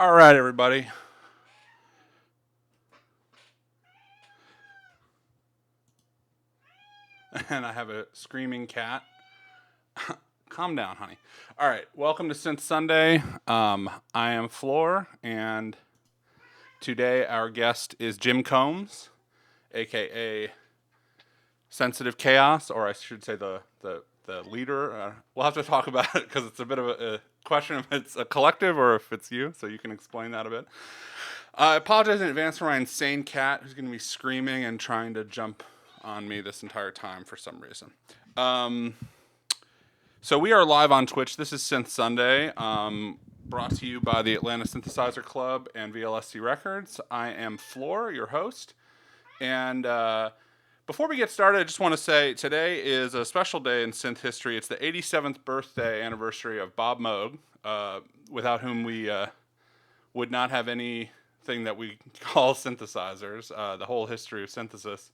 All right, everybody. And I have a screaming cat. Calm down, honey. All right, welcome to Synth Sunday. I am Flohr, and today our guest is Jim Combs, aka Sensitive Chaos, or I should say the leader. We'll have to talk about it because it's a bit of a question if it's a collective or if it's you, so you can explain that a bit. I apologize in advance for my insane cat who's going to be screaming and trying to jump on me this entire time for some reason. So we are live on Twitch. This is Synth Sunday, brought to you by the Atlanta Synthesizer Club and VLSC Records. I am Flohr, your host. And before we get started, I just want to say today is a special day in synth history. It's the 87th birthday anniversary of Bob Moog, without whom we would not have anything that we call synthesizers. The whole history of synthesis,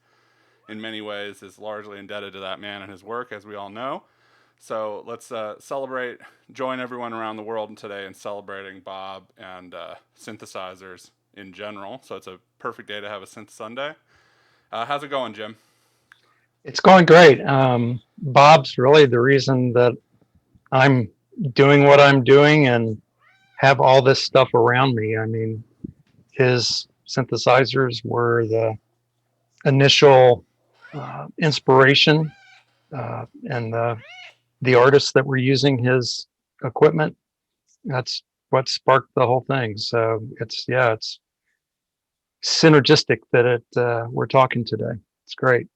in many ways, is largely indebted to that man and his work, as we all know. So let's celebrate, join everyone around the world today in celebrating Bob and synthesizers in general. So it's a perfect day to have a Synth Sunday. How's it going, Jim? It's going great. Bob's really the reason that I'm doing what I'm doing and have all this stuff around me. I mean, his synthesizers were the initial inspiration and the artists that were using his equipment. That's what sparked the whole thing. So it's synergistic that we're talking today. It's great.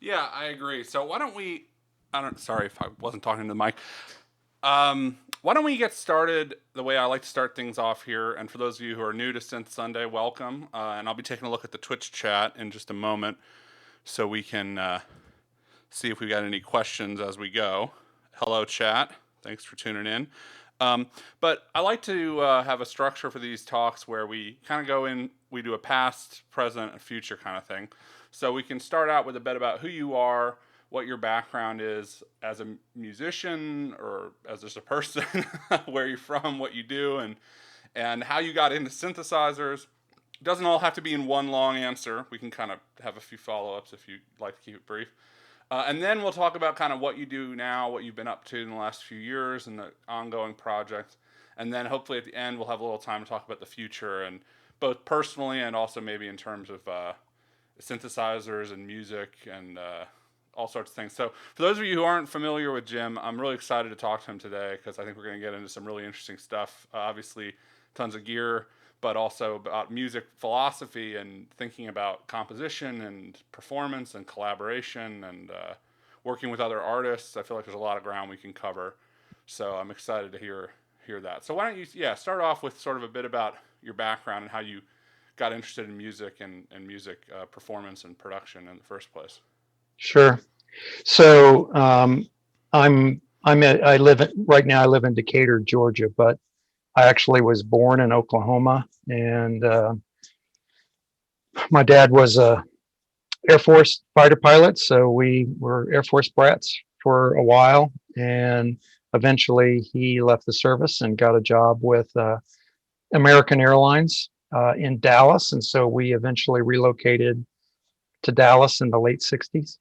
Yeah, I agree. So why don't we, sorry if I wasn't talking to the mic. Why don't we get started the way I like to start things off here? And for those of you who are new to Synth Sunday, welcome. And I'll be taking a look at the Twitch chat in just a moment so we can see if we got any questions as we go. Hello, chat. Thanks for tuning in. But I like to have a structure for these talks where we kind of go in, we do a past, present, and future kind of thing. So we can start out with a bit about who you are, what your background is as a musician or as just a person, where you're from, what you do, and how you got into synthesizers. It doesn't all have to be in one long answer. We can kind of have a few follow-ups if you'd like to keep it brief. And then we'll talk about kind of what you do now, what you've been up to in the last few years and the ongoing projects. And then hopefully at the end we'll have a little time to talk about the future, and both personally and also maybe in terms of synthesizers and music and all sorts of things. So for those of you who aren't familiar with Jim, I'm really excited to talk to him today because I think we're going to get into some really interesting stuff. Obviously, tons of gear, but also about music philosophy and thinking about composition and performance and collaboration and working with other artists. I feel like there's a lot of ground we can cover. So I'm excited to hear that. So why don't you start off with sort of a bit about your background and how you got interested in music and music performance and production in the first place. Sure. So I live in Decatur, Georgia, but I actually was born in Oklahoma, and my dad was a Air Force fighter pilot, so we were Air Force brats for a while, and eventually he left the service and got a job with American Airlines in Dallas, and so we eventually relocated to Dallas in the late 60s.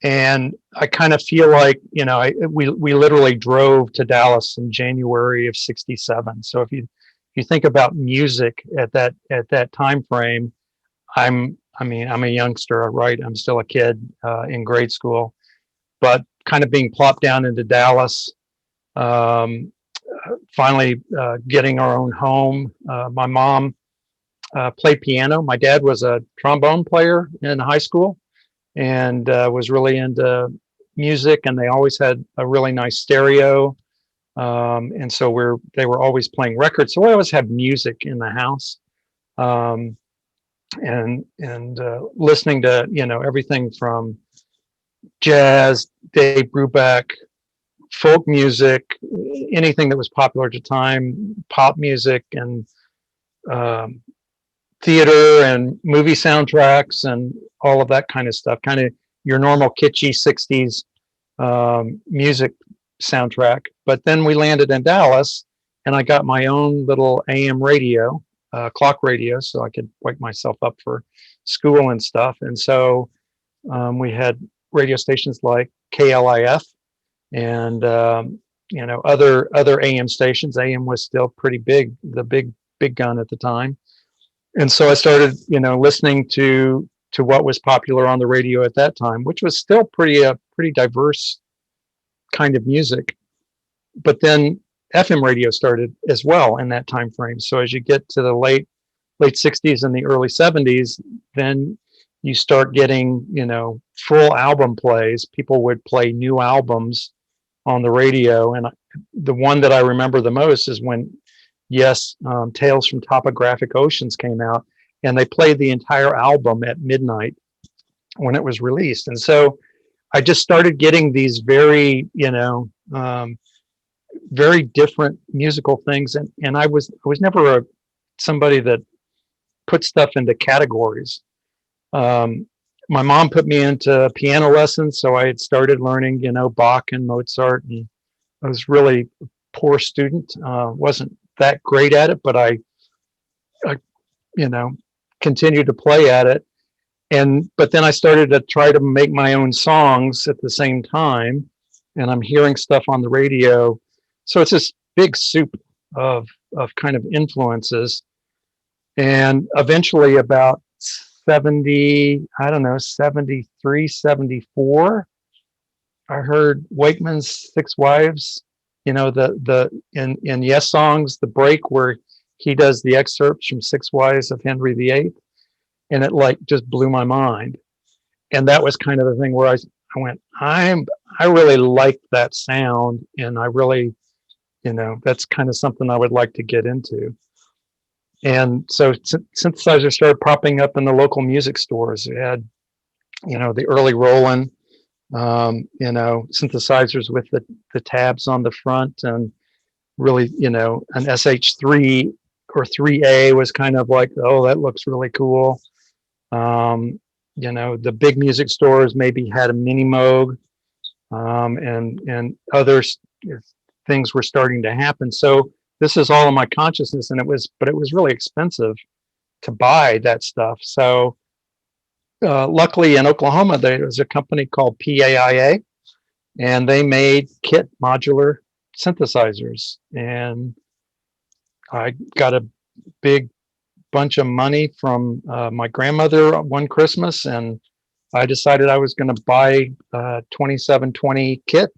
And I kind of feel like, we literally drove to Dallas in January of '67. So if you think about music at that time frame, I'm a youngster, right? I'm still a kid in grade school, but kind of being plopped down into Dallas, finally getting our own home. My mom played piano. My dad was a trombone player in high school and was really into music, and they always had a really nice stereo. And so they were always playing records. So we always had music in the house. And listening to, everything from jazz, Dave Brubeck, folk music, anything that was popular at the time, pop music, and theater and movie soundtracks and all of that kind of stuff, kind of your normal kitschy 60s music soundtrack. But then we landed in Dallas, and I got my own little AM radio, clock radio, so I could wake myself up for school and stuff. And so we had radio stations like KLIF and other AM stations. AM was still pretty big, the big gun at the time. And so I started, listening to what was popular on the radio at that time, which was still pretty diverse kind of music. But then FM radio started as well in that time frame. So as you get to the late 60s and the early 70s, then you start getting, full album plays. People would play new albums on the radio. And the one that I remember the most is when Tales from Topographic Oceans came out, and they played the entire album at midnight when it was released. And so I just started getting these very, very different musical things. And I was never somebody that put stuff into categories. My mom put me into piano lessons, so I had started learning, Bach and Mozart, and I was really a poor student. Wasn't that great at it, but I continued to play at it. But then I started to try to make my own songs at the same time, and I'm hearing stuff on the radio. So it's this big soup of kind of influences. And eventually about 73, 74, I heard Wakeman's Six Wives, in Yes Songs, the break where he does the excerpts from Six Wives of Henry VIII. And it just blew my mind. And that was kind of the thing where I went, I really like that sound. And I really, that's kind of something I would like to get into. And so synthesizers started popping up in the local music stores. It had, the early Roland, synthesizers with the tabs on the front, and really, an SH3 or 3A was kind of like, oh, that looks really cool. The big music stores maybe had a Mini Moog, and other things were starting to happen. So this is all in my consciousness, but it was really expensive to buy that stuff. So luckily in Oklahoma, there was a company called PAIA, and they made kit modular synthesizers. And I got a big bunch of money from my grandmother one Christmas, and I decided I was going to buy a 2720 kit,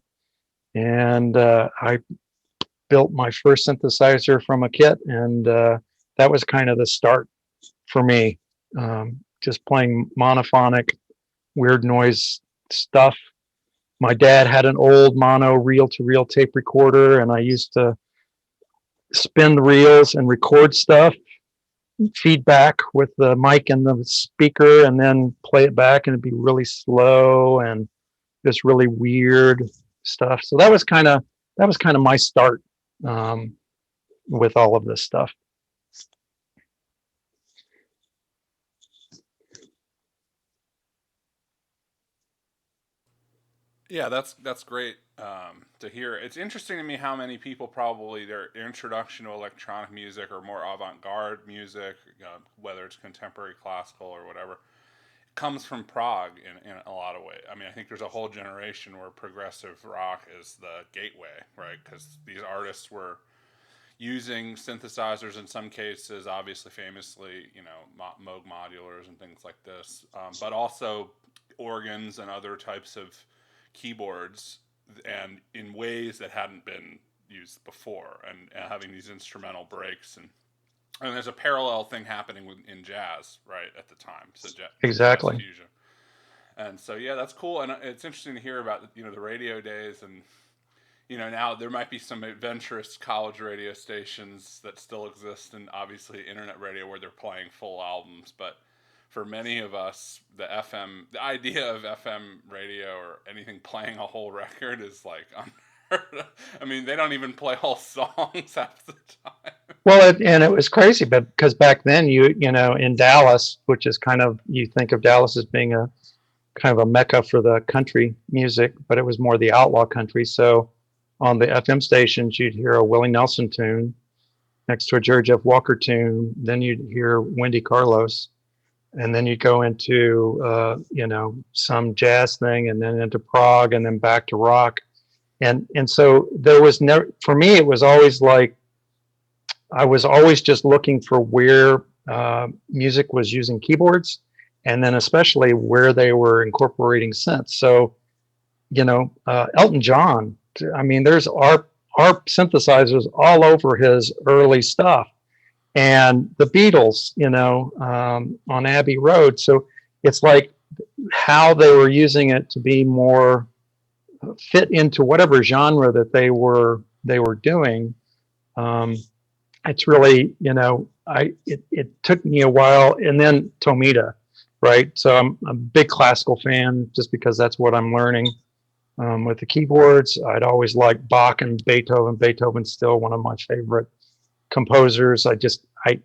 and I built my first synthesizer from a kit, and that was kind of the start for me, just playing monophonic weird noise stuff. My dad had an old mono reel-to-reel tape recorder, and I used to spin the reels and record stuff, feedback with the mic and the speaker, and then play it back, and it'd be really slow and just really weird stuff. So that was kind of my start with all of this stuff. Yeah, that's great to hear. It's interesting to me how many people probably their introduction to electronic music or more avant-garde music, whether it's contemporary classical or whatever, comes from Prague in a lot of ways. I mean, I think there's a whole generation where progressive rock is the gateway, right? Because these artists were using synthesizers in some cases, obviously famously, Moog modulars and things like this, but also organs and other types of keyboards, and in ways that hadn't been used before, and having these instrumental breaks, and there's a parallel thing happening in jazz right at the time. So exactly. Jazz fusion. And so that's cool, and it's interesting to hear about the radio days, and now there might be some adventurous college radio stations that still exist, and obviously internet radio where they're playing full albums, but for many of us, the idea of FM radio or anything playing a whole record is like unheard of. I mean, they don't even play whole songs half the time. Well, and it was crazy, but because back then, in Dallas, which is kind of, you think of Dallas as being a kind of a mecca for the country music, but it was more the outlaw country. So on the FM stations, you'd hear a Willie Nelson tune next to a Jerry Jeff Walker tune. Then you'd hear Wendy Carlos, and then you'd go into some jazz thing, and then into prog, and then back to rock. And so there was never, for me, it was always like I was always just looking for where music was using keyboards, and then especially where they were incorporating synths. So, Elton John, I mean, there's our synthesizers all over his early stuff, and the Beatles, on Abbey Road. So it's like how they were using it to be more fit into whatever genre that they were doing. It's really, it took me a while, and then Tomita, right? So I'm a big classical fan just because that's what I'm learning. With the keyboards, I'd always liked Bach and Beethoven. Beethoven's still one of my favorite composers.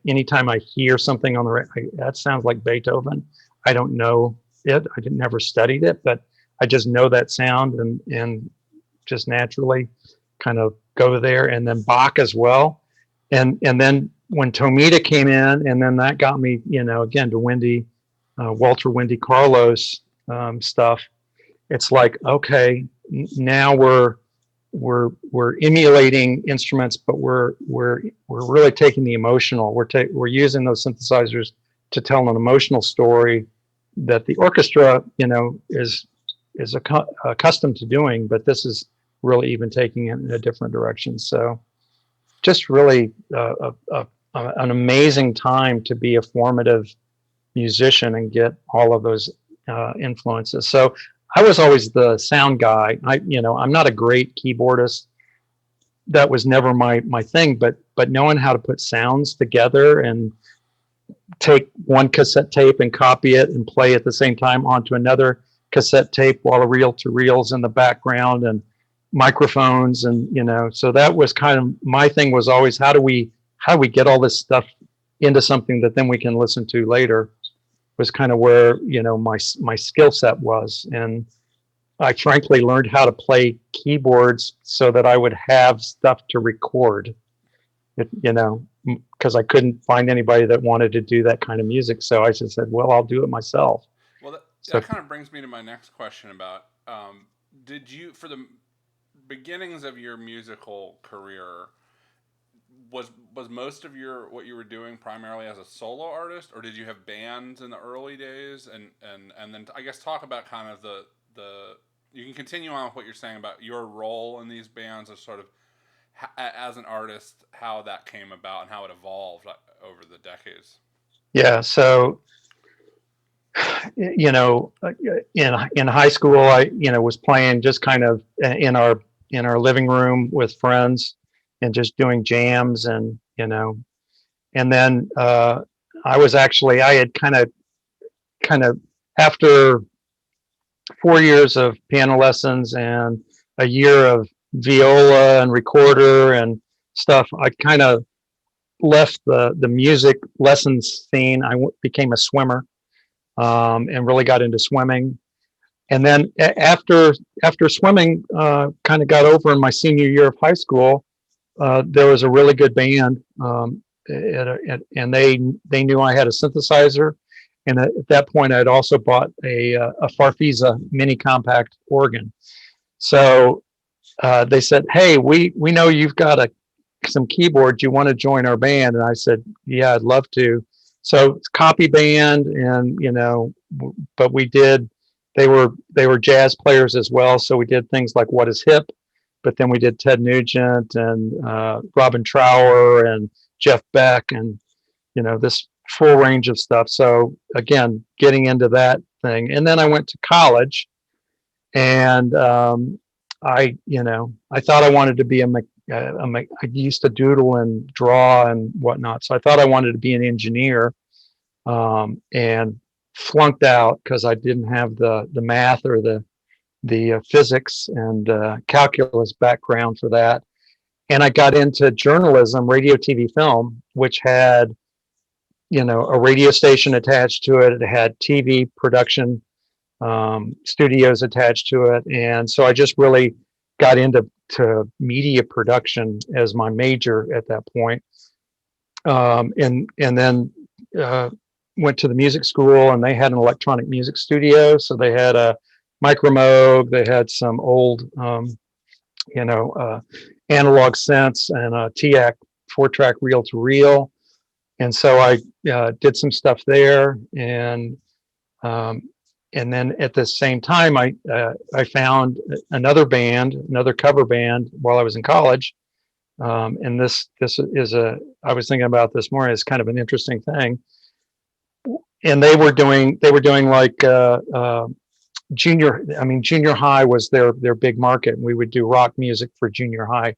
Anytime I hear something on the that sounds like Beethoven. I don't know it. I never studied it, but I just know that sound and just naturally kind of go there. And then Bach as well. And then when Tomita came in, and then that got me, again to Walter Wendy Carlos stuff. It's like, okay, now we're emulating instruments, but we're really taking the emotional. We're using those synthesizers to tell an emotional story that the orchestra, is accustomed to doing, but this is really even taking it in a different direction. So, just really an amazing time to be a formative musician and get all of those influences. So I was always the sound guy. I'm not a great keyboardist. That was never my thing, but knowing how to put sounds together and take one cassette tape and copy it and play at the same time onto another cassette tape while a reel-to-reel's in the background and microphones, and so that was kind of my thing. Was always how do we get all this stuff into something that then we can listen to later, was kind of where my skill set was. And I frankly learned how to play keyboards so that I would have stuff to record it, because I couldn't find anybody that wanted to do that kind of music. So I just said, well, I'll do it myself. Well, that kind of brings me to my next question about, did you, for the beginnings of your musical career, was most of what you were doing primarily as a solo artist, or did you have bands in the early days? And then I guess talk about kind of the you can continue on with what you're saying about your role in these bands, as sort of as an artist, how that came about and how it evolved over the decades. Yeah. So, in high school, I was playing just kind of in our living room with friends and just doing jams, and then I had kind of after 4 years of piano lessons and a year of viola and recorder and stuff, I kind of left the music lessons scene. I became a swimmer, and really got into swimming. And then after swimming kind of got over in my senior year of high school, there was a really good band, and they knew I had a synthesizer. And at that point, I'd also bought a Farfisa mini compact organ. So they said, "Hey, we know you've got some keyboards. You want to join our band?" And I said, "Yeah, I'd love to." So it's copy band, and but we did. They were jazz players as well, so we did things like What Is Hip, but then we did Ted Nugent and Robin Trower and Jeff Beck, and this full range of stuff. So again, getting into that thing, and then I went to college, and I thought I wanted to be I used to doodle and draw and whatnot, so I thought I wanted to be an engineer, and flunked out because I didn't have the math or the physics and calculus background for that. And I got into journalism, radio, TV, film, which had a radio station attached to it. It had TV production studios attached to it, and so I just really got into to media production as my major at that point. And then went to the music school, and they had an electronic music studio. So they had a Micromoog, they had some old, analog synths and a TAC 4-track reel-to-reel. And so I did some stuff there, and then at the same time, I found another cover band while I was in college. And this is I was thinking about this morning. It's kind of an interesting thing. And they were doing like junior high was their big market. And we would do rock music for junior high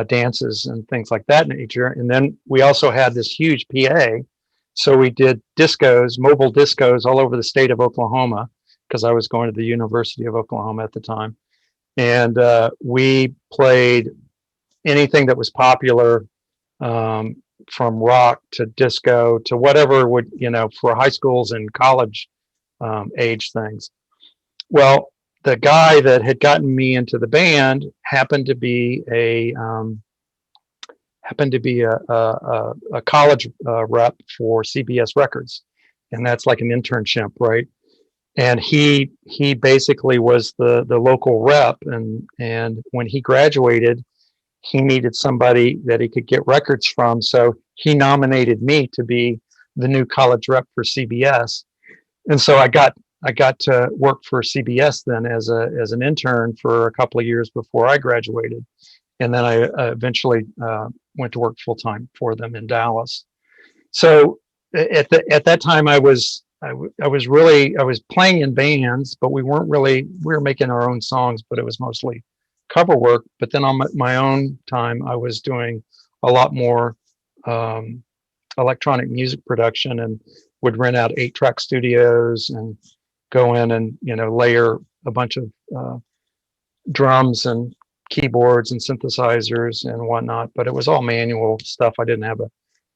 dances and things like that nature. And then we also had this huge PA. So we did mobile discos all over the state of Oklahoma, because I was going to the University of Oklahoma at the time. And we played anything that was popular, from rock to disco to whatever would, for high schools and college age things. Well, the guy that had gotten me into the band happened to be a college rep for CBS Records, and that's like an internship, right? And he basically was the local rep, and when he graduated, he needed somebody that he could get records from, so he nominated me to be the new college rep for CBS. And so I got to work for CBS then as an intern for a couple of years before I graduated, and then I eventually went to work full time for them in Dallas. So at that time, I was playing in bands, but we were making our own songs, but it was mostly cover work. But then on my own time, I was doing a lot more electronic music production, and would rent out 8-track studios and go in and layer a bunch of drums and keyboards and synthesizers and whatnot. But it was all manual stuff. I didn't have a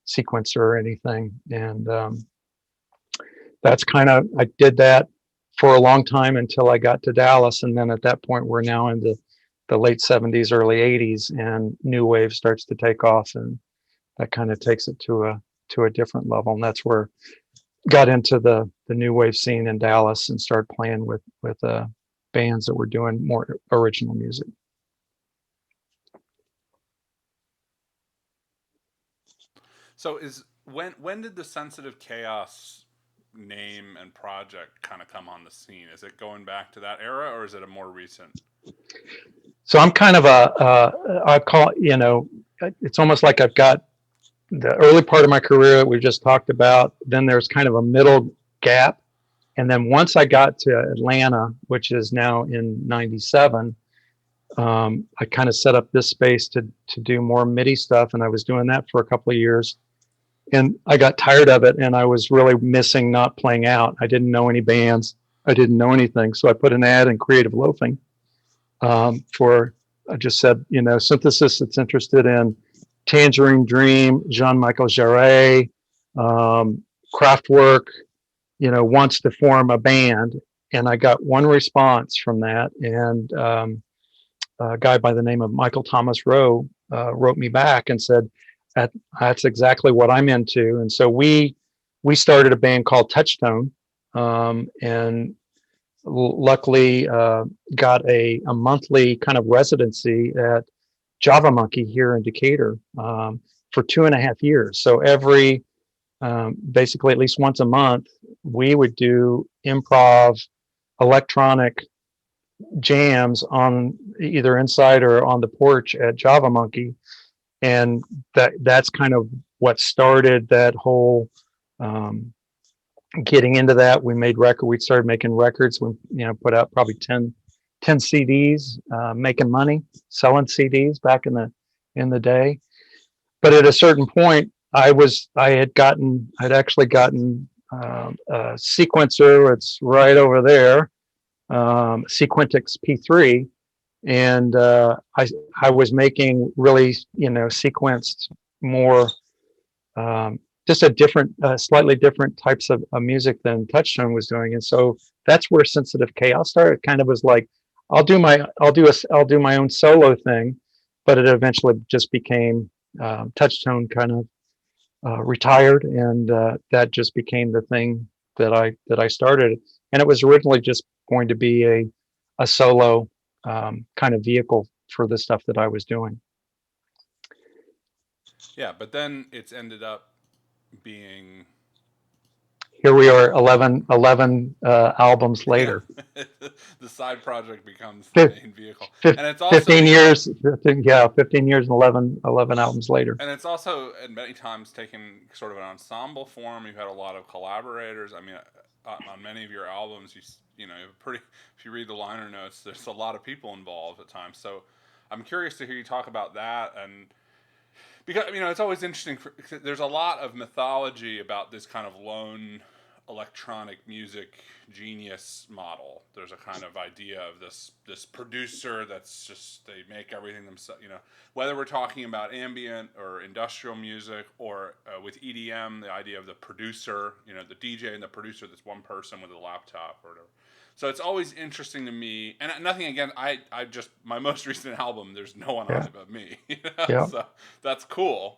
sequencer or anything, and that's I did that for a long time until I got to Dallas. And then at that point, we're now in the late 70s, early 80s, and new wave starts to take off, and that kind of takes it to a different level. And that's where got into the new wave scene in Dallas and started playing with bands that were doing more original music. So when did the Sensitive Chaos name and project kind of come on the scene? Is it going back to that era, or is it a more recent? So I'm kind of I call, it's almost like I've got the early part of my career that we just talked about. Then there's kind of a middle gap. And then once I got to Atlanta, which is now in 97, I kind of set up this space to do more MIDI stuff. And I was doing that for a couple of years. And I got tired of it, and I was really missing not playing out. I didn't know any bands. I didn't know anything. So I put an ad in Creative Loafing I just said, synthesis that's interested in Tangerine Dream, Jean-Michel Jarre, Kraftwerk, wants to form a band. And I got one response from that. And a guy by the name of Michael Thomas Rowe wrote me back and said, that's exactly what I'm into. And so we started a band called Touchtone, and luckily got a monthly kind of residency at Java Monkey here in Decatur for 2.5 years. So every basically at least once a month, we would do improv electronic jams on either inside or on the porch at Java Monkey. And that's kind of what started that whole getting into that. We started making records. We put out probably 10 CDs, making money selling CDs back in the day. But at a certain point, I'd actually gotten a sequencer. It's right over there, Sequentix P3. And I was making really, sequenced more, just a different, slightly different types of music than Touchtone was doing. And so that's where Sensitive Chaos started. It kind of was like, I'll do my own solo thing, but it eventually just became Touchtone kind of retired, and that just became the thing that I started. And it was originally just going to be a solo kind of vehicle for the stuff that I was doing. Yeah, but then it's ended up being Here we are 11 albums later. the side project becomes the Fif- main vehicle, fif- and it's also 15 years, 15 years and 11 albums later. and it's also at many times taken sort of an ensemble form. You've had a lot of collaborators. I mean, on many of your albums, you know, you have a pretty. If you read the liner notes, there's a lot of people involved at times. So, I'm curious to hear you talk about that, and because you know it's always interesting. There's a lot of mythology about this kind of lone electronic music genius model. There's a kind of idea of this producer that's just they make everything themselves. You know, whether we're talking about ambient or industrial music or with EDM, the idea of the producer, you know, the DJ and the producer, that's one person with a laptop or whatever. So it's always interesting to me, and nothing again. I just my most recent album. There's no one on it but me. You know? Yeah. So that's cool.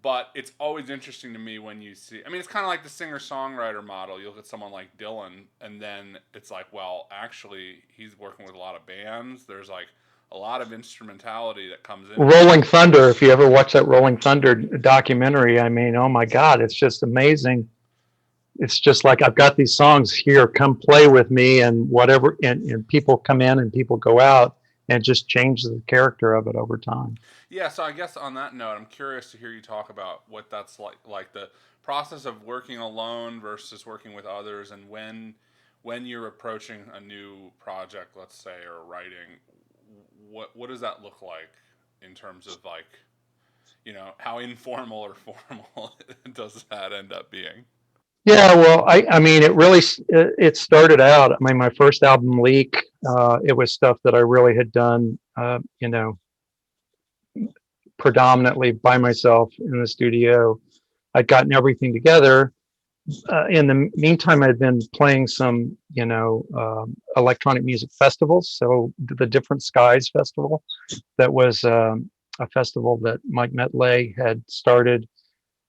But it's always interesting to me when you see. I mean, it's kind of like the singer-songwriter model. You look at someone like Dylan, and then it's like, well, actually, he's working with a lot of bands. There's like a lot of instrumentality that comes in. Rolling Thunder. If you ever watch that Rolling Thunder documentary, I mean, oh my God, it's just amazing. It's just like, I've got these songs here, come play with me, and whatever, and people come in and people go out, and it just changes the character of it over time. Yeah, so I guess on that note, I'm curious to hear you talk about what that's like the process of working alone versus working with others, and when you're approaching a new project, let's say, or writing, what does that look like in terms of like, you know, how informal or formal does that end up being? Yeah, well, I mean, it started out. I mean, my first album, Leak, it was stuff that I really had done, you know, predominantly by myself in the studio. I'd gotten everything together. In the meantime, I'd been playing some, you know, electronic music festivals. So the Different Skies Festival, that was a festival that Mike Metlay had started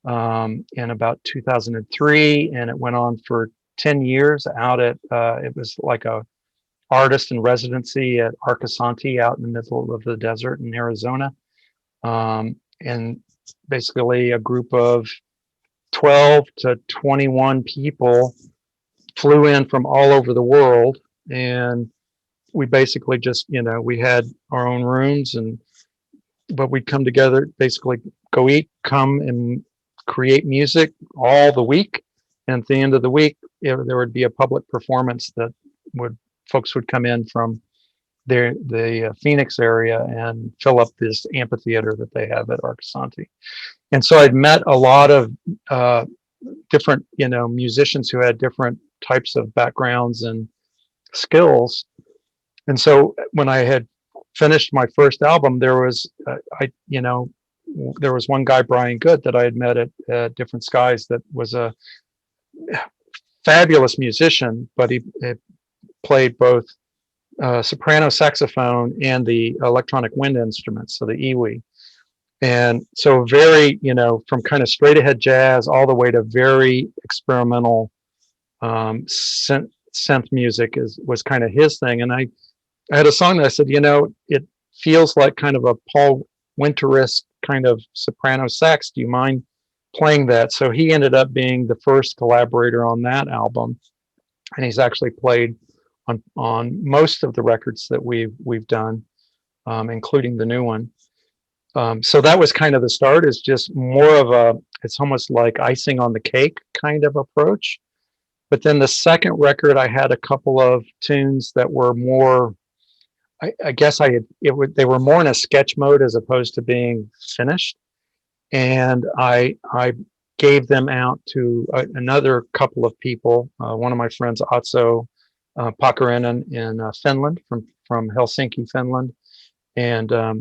in about 2003, and it went on for 10 years out at, it was like a artist in residency at Arcosanti out in the middle of the desert in Arizona. And basically a group of 12 to 21 people flew in from all over the world, and we basically just, you know, we had our own rooms, but we'd come together, basically go eat, come and create music all the week. And at the end of the week, there would be a public performance that folks would come in from the Phoenix area and fill up this amphitheater that they have at Arcosanti. And so I'd met a lot of different, you know, musicians who had different types of backgrounds and skills. And so when I had finished my first album, there was, there was one guy, Brian Good, that I had met at Different Skies, that was a fabulous musician, but he played both soprano saxophone and the electronic wind instruments, so the EWI. And so very, you know, from kind of straight ahead jazz all the way to very experimental synth music was kind of his thing. And I had a song that I said, you know, it feels like kind of a Paul Winter-esque kind of soprano sax. Do you mind playing that? So he ended up being the first collaborator on that album, and he's actually played on most of the records that we've done, including the new one. So that was kind of the start. Is just more of it's almost like icing on the cake kind of approach. But then the second record, I had a couple of tunes that were more, I guess they were more in a sketch mode as opposed to being finished. And I gave them out to another couple of people. One of my friends, Atso Pakarinen in Finland, from Helsinki, Finland, and a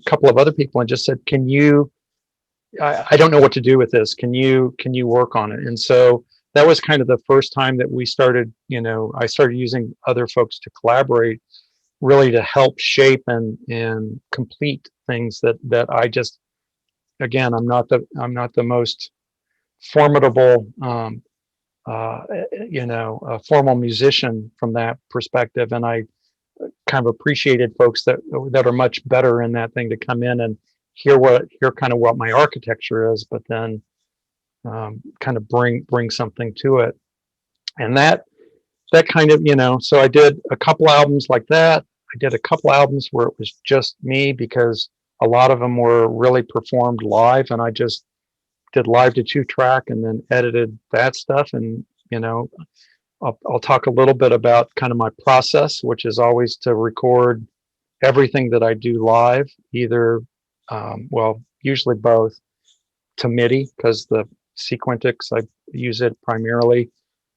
couple of other people, and just said, "Can you? I don't know what to do with this. Can you work on it?" And so that was kind of the first time that we started. You know, I started using other folks to collaborate really to help shape and complete things that I just, again, I'm not the most formidable formal musician from that perspective, and I kind of appreciated folks that are much better in that thing to come in and hear kind of what my architecture is, but then kind of bring something to it. And that kind of, so I did a couple albums like that. I did a couple albums where it was just me, because a lot of them were really performed live, and I just did live to 2-track and then edited that stuff. And I'll talk a little bit about kind of my process, which is always to record everything that I do live, either usually both, to MIDI, because the Sequentix, I use it primarily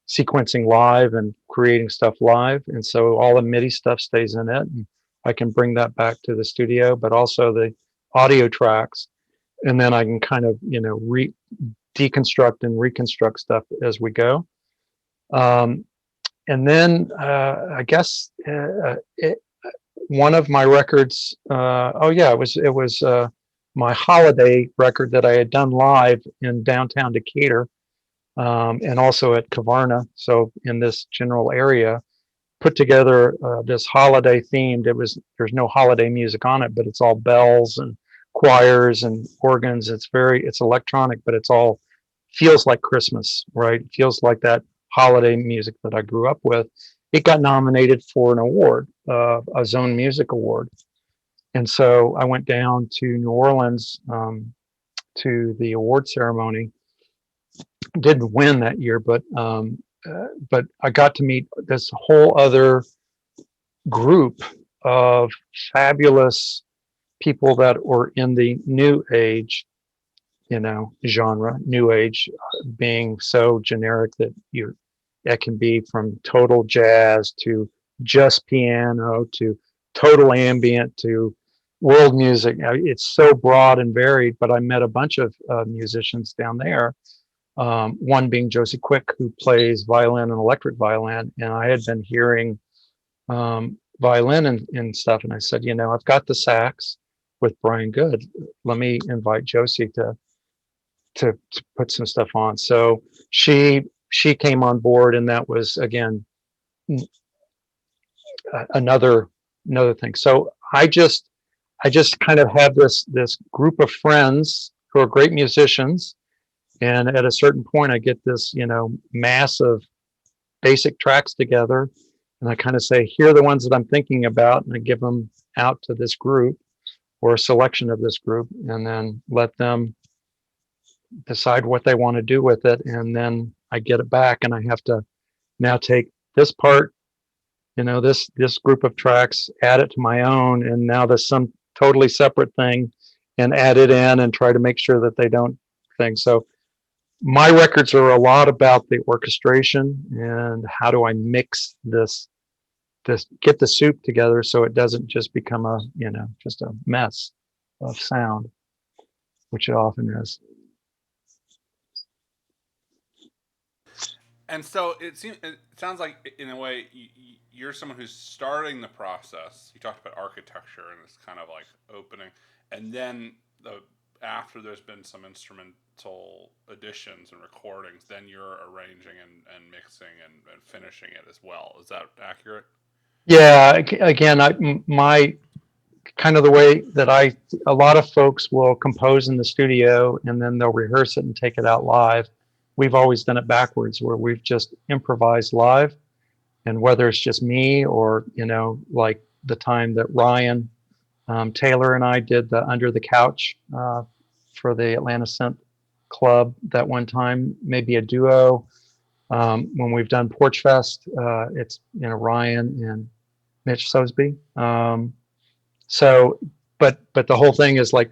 sequencing live and creating stuff live, and so all the MIDI stuff stays in it, and I can bring that back to the studio, but also the audio tracks, and then I can kind of deconstruct and reconstruct stuff as we go. And then I guess one of my records, it was my holiday record that I had done live in downtown Decatur, and also at Caterina, so in this general area, put together this holiday themed. There's no holiday music on it, but it's all bells and choirs and organs. It's electronic, but it's all feels like Christmas, right? It feels like that holiday music that I grew up with. It got nominated for an award, a Zone Music Award. And so I went down to New Orleans to the award ceremony. Didn't win that year, but I got to meet this whole other group of fabulous people that were in the new age, genre. New age being so generic that it can be from total jazz to just piano to total ambient to world music. It's so broad and varied, but I met a bunch of musicians down there. One being Josie Quick, who plays violin and electric violin, and I had been hearing violin and stuff, and I said, I've got the sax with Brian Good. Let me invite Josie to put some stuff on. So she came on board, and that was again another thing. So I just kind of have this group of friends who are great musicians. And at a certain point, I get this, mass of basic tracks together, and I kind of say, here are the ones that I'm thinking about, and I give them out to this group or a selection of this group, and then let them decide what they want to do with it. And then I get it back, and I have to now take this part, this group of tracks, add it to my own, and now there's some totally separate thing, and add it in and try to make sure that they don't thing. So my records are a lot about the orchestration and how do I mix this get the soup together so it doesn't just become just a mess of sound, which it often is. And so it sounds like, in a way, you're someone who's starting the process. You talked about architecture, and it's kind of like opening, and then after there's been some instrumental additions and recordings, then you're arranging and mixing and finishing it as well. Is that accurate? Yeah. Again, my kind of the way that a lot of folks will compose in the studio and then they'll rehearse it and take it out live. We've always done it backwards, where we've just improvised live. And whether it's just me or, like the time that Ryan Taylor and I did the Under the Couch for the Atlanta Synth Club that one time, maybe a duo. When we've done Porch Fest, it's Ryan and Mitch Sosby. So, but the whole thing is like,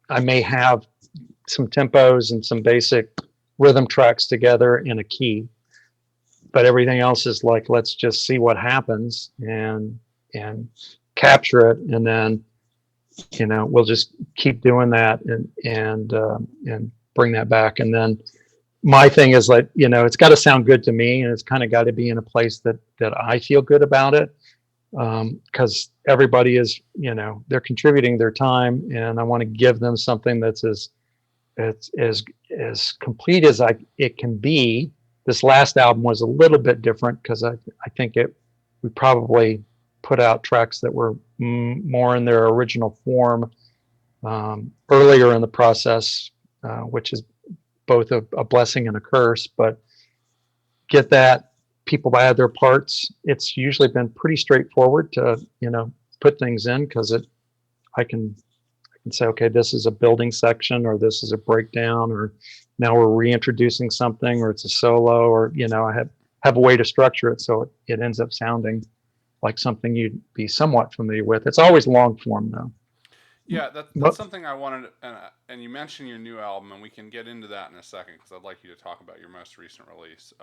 I may have some tempos and some basic rhythm tracks together in a key, but everything else is like, let's just see what happens and capture it, and then we'll just keep doing that and bring that back. And then my thing is like, it's got to sound good to me, and it's kind of got to be in a place that I feel good about it. because everybody is, they're contributing their time, and I want to give them something that's as complete as it can be. This last album was a little bit different because I think we probably put out tracks that were more in their original form earlier in the process, which is both a blessing and a curse. But get that, people add their parts. It's usually been pretty straightforward to put things in, because I can say, okay, this is a building section, or this is a breakdown, or now we're reintroducing something, or it's a solo, or I have a way to structure it so it ends up sounding like something you'd be somewhat familiar with. It's always long form though. Yeah, that's something I wanted, and you mentioned your new album, and we can get into that in a second because I'd like you to talk about your most recent release.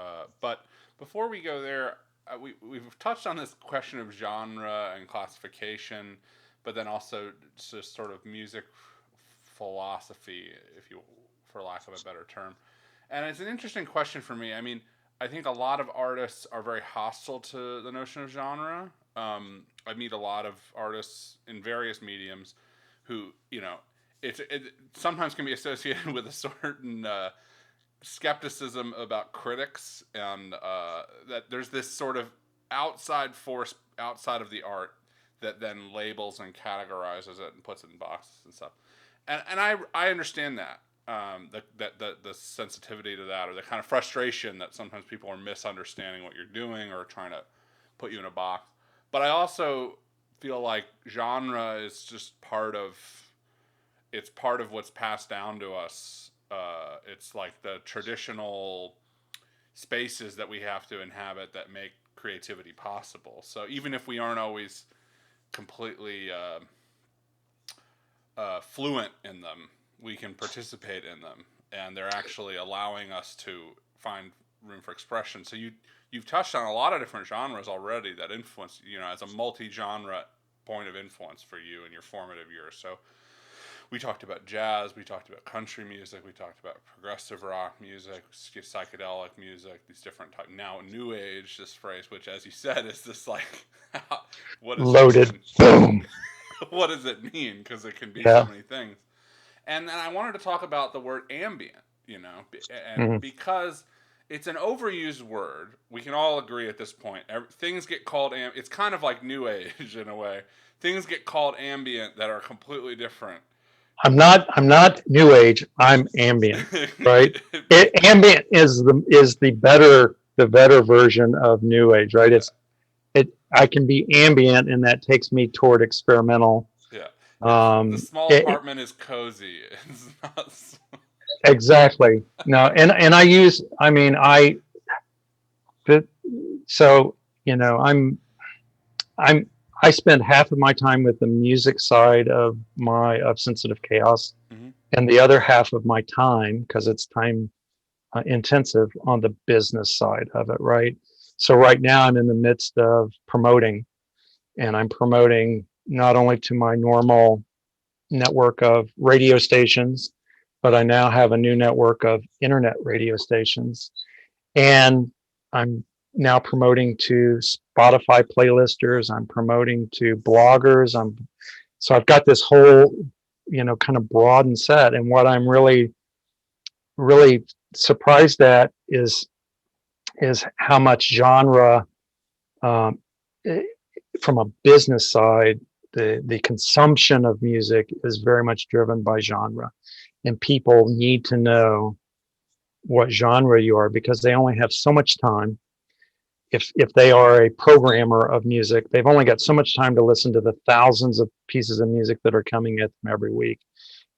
But before we go there, we've touched on this question of genre and classification, but then also just sort of music philosophy, for lack of a better term. And it's an interesting question for me. I mean, I think a lot of artists are very hostile to the notion of genre. I meet a lot of artists in various mediums who, it sometimes can be associated with a certain skepticism about critics, and that there's this sort of outside force outside of the art that then labels and categorizes it and puts it in boxes and stuff. And I understand that. The sensitivity to that, or the kind of frustration that sometimes people are misunderstanding what you're doing or trying to put you in a box. But I also feel like genre is just part of what's passed down to us. It's like the traditional spaces that we have to inhabit that make creativity possible. So even if we aren't always completely fluent in them, we can participate in them, and they're actually allowing us to find room for expression. So you've touched on a lot of different genres already that influence, as a multi-genre point of influence for you in your formative years. So we talked about jazz, we talked about country music, we talked about progressive rock music, psychedelic music, these different types. Now, new age, this phrase, which, as you said, is this like, what is loaded? Boom. What does it mean? Because it can be Yeah. so many things. And then I wanted to talk about the word ambient, and because it's an overused word. We can all agree at this point. Things get called it's kind of like new age in a way. Things get called ambient that are completely different. I'm not new age. I'm ambient, right? Ambient is the better version of new age, right? I can be ambient, and that takes me toward experimental. Yeah. The small apartment is cozy. It's not exactly. No, and I spend half of my time with the music side of Sensitive Chaos, and the other half of my time, because it's time intensive, on the business side of it, right? So right now I'm in the midst of promoting, and I'm promoting not only to my normal network of radio stations, but I now have a new network of internet radio stations, and I'm now promoting to Spotify playlisters. I'm promoting to bloggers. So I've got this whole, kind of broadened set. And what I'm really, really surprised at is how much genre, from a business side, the consumption of music is very much driven by genre, and people need to know what genre you are, because they only have so much time. If they are a programmer of music, they've only got so much time to listen to the thousands of pieces of music that are coming at them every week.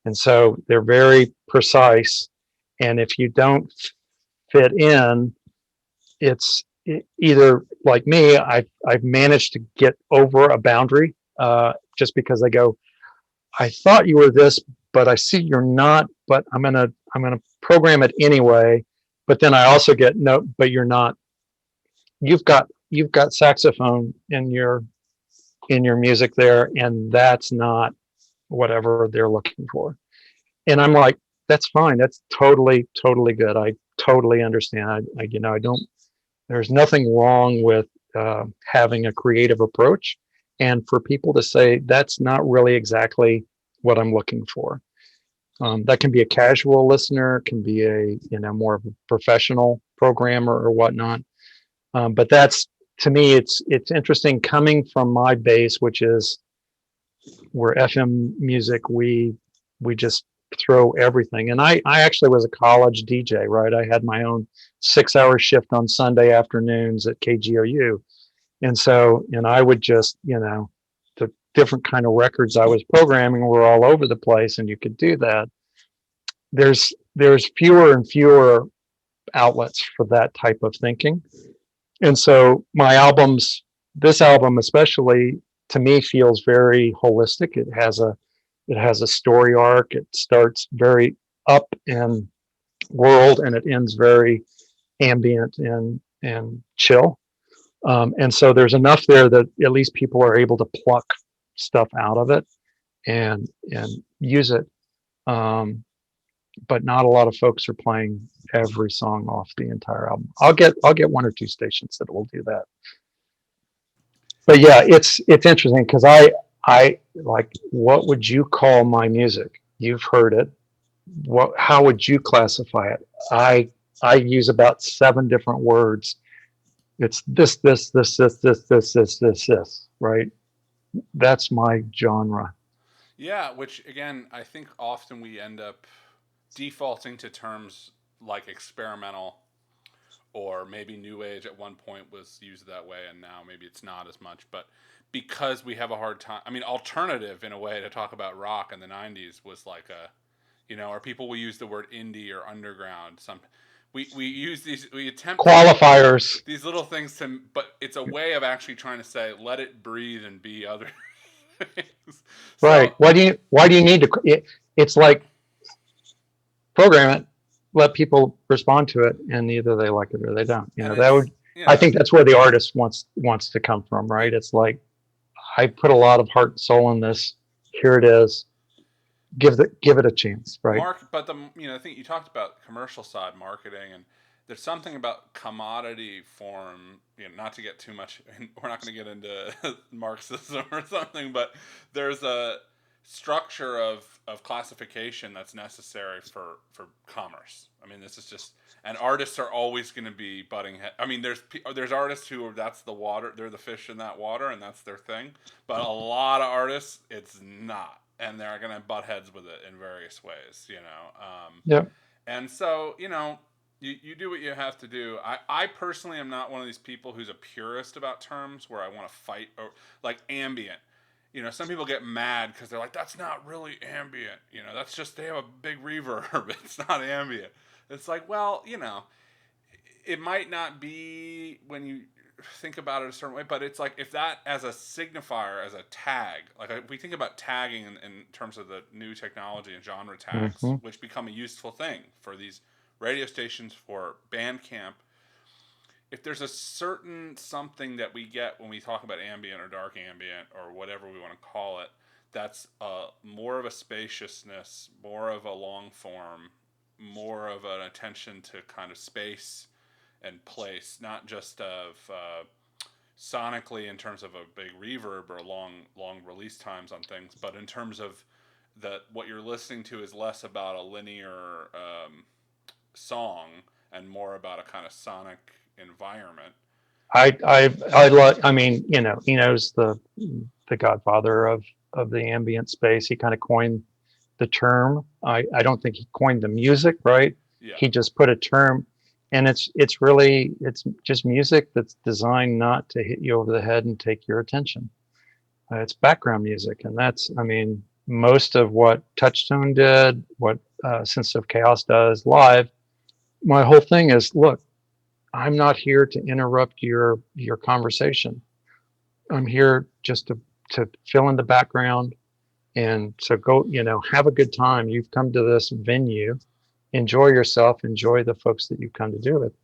And so they're very precise. And if you don't fit in, it's either like me, I've managed to get over a boundary, just because I go, I thought you were this, but I see you're not, but I'm gonna program it anyway. But then I also get, no, but you're not. You've got saxophone in your music there, and that's not whatever they're looking for. And I'm like, that's fine. That's totally good. I totally understand. I don't. There's nothing wrong with having a creative approach, and for people to say that's not really exactly what I'm looking for. That can be a casual listener, can be a more of a professional programmer or whatnot. But that's, to me, it's interesting coming from my base, which is where FM music, we just throw everything. And I actually was a college DJ, right? I had my own 6-hour shift on Sunday afternoons at KGOU. And so, I would just, the different kind of records I was programming were all over the place, and you could do that. There's fewer and fewer outlets for that type of thinking. And so this album especially, to me, feels very holistic. It has a story arc. It starts very up and world, and it ends very ambient and chill. And so there's enough there that at least people are able to pluck stuff out of it and use it. But not a lot of folks are playing every song off the entire album. I'll get 1 or 2 stations that will do that. But yeah, it's interesting because I like, what would you call my music? You've heard it. How would you classify it? I use about 7 different words. It's this, right? That's my genre. Yeah, which again, I think often we end up defaulting to terms like experimental, or maybe new age at one point was used that way, and now maybe it's not as much. But because we have a hard time, I mean, alternative in a way to talk about rock in the 90s was like or people will use the word indie or underground. We use these, we attempt qualifiers, these little things but it's a way of actually trying to say, let it breathe and be other things. Right. Why do you need to, it's like, program it, let people respond to it, and either they like it or they don't. I think that's where the artist wants to come from, right? It's like, I put a lot of heart and soul in this. Here it is. Give it a chance, right? But I think you talked about commercial side marketing, and there's something about commodity form. Not to get too much, we're not going to get into Marxism or something, but there's a structure of classification that's necessary for commerce. I mean, this is just, and artists are always going to be butting head. I mean, there's artists who that's the water, they're the fish in that water, and that's their thing. But a lot of artists, it's not, and they're going to butt heads with it in various ways. Yeah. And so you do what you have to do. I personally am not one of these people who's a purist about terms where I want to fight, or like ambient. Some people get mad because they're like, that's not really ambient. That's just, they have a big reverb. It's not ambient. It's like, well, it might not be when you think about it a certain way, but it's like, if that as a signifier, as a tag, like if we think about tagging in terms of the new technology and genre tags, which become a useful thing for these radio stations, for Bandcamp, if there's a certain something that we get when we talk about ambient or dark ambient or whatever we want to call it, that's more of a spaciousness, more of a long form, more of an attention to kind of space and place, not just of sonically in terms of a big reverb or long release times on things, but in terms of what you're listening to is less about a linear song and more about a kind of sonic environment. I mean, Eno's the godfather of the ambient space. He kind of coined the term. I don't think he coined the music, right? Yeah. He just put a term, and it's just music that's designed not to hit you over the head and take your attention. It's background music, and that's, I mean, most of what Touchstone did, what Sense of Chaos does live. My whole thing is, look, I'm not here to interrupt your conversation. I'm here just to fill in the background. And so go, have a good time. You've come to this venue, enjoy yourself, enjoy the folks that you've come to do it.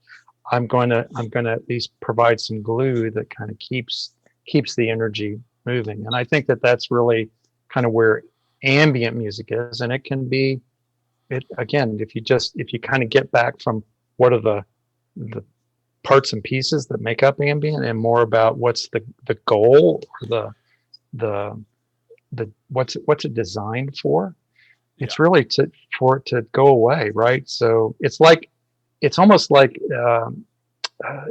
I'm going to at least provide some glue that kind of keeps the energy moving. And I think that that's really kind of where ambient music is. And it can be, again, if you kind of get back from what are the parts and pieces that make up ambient, and more about what's the goal, or the what's it designed for. It's really for it to go away, right? So it's almost like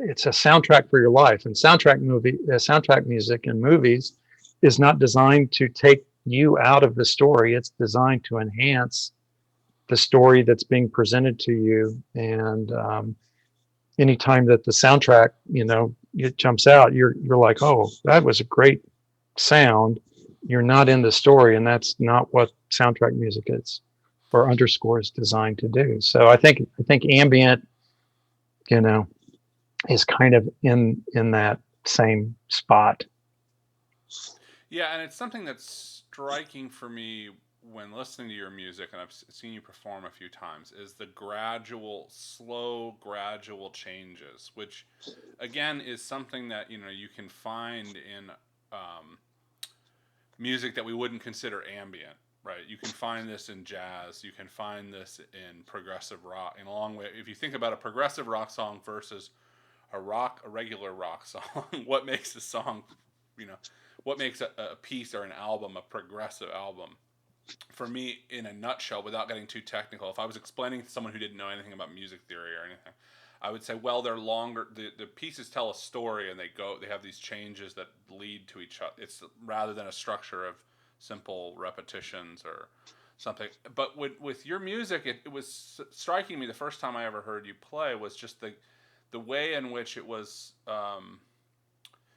it's a soundtrack for your life. And soundtrack music in movies is not designed to take you out of the story. It's designed to enhance the story that's being presented to you. And anytime that the soundtrack, it jumps out, you're like, oh, that was a great sound. You're not in the story, and that's not what soundtrack music is, or underscore is designed to do. So I think ambient, is kind of in that same spot. Yeah, and it's something that's striking for me when listening to your music, and I've seen you perform a few times, is the slow, gradual changes, which again is something that you can find in music that we wouldn't consider ambient, right? You can find this in jazz, you can find this in progressive rock, and along with, if you think about a progressive rock song versus a regular rock song, what makes a song, what makes a piece or an album a progressive album? For me, in a nutshell, without getting too technical, if I was explaining to someone who didn't know anything about music theory or anything, I would say, well, they're longer. The pieces tell a story, and they have these changes that lead to each other. It's rather than a structure of simple repetitions or something. But with your music, it was striking me the first time I ever heard you play was just the way in which it was.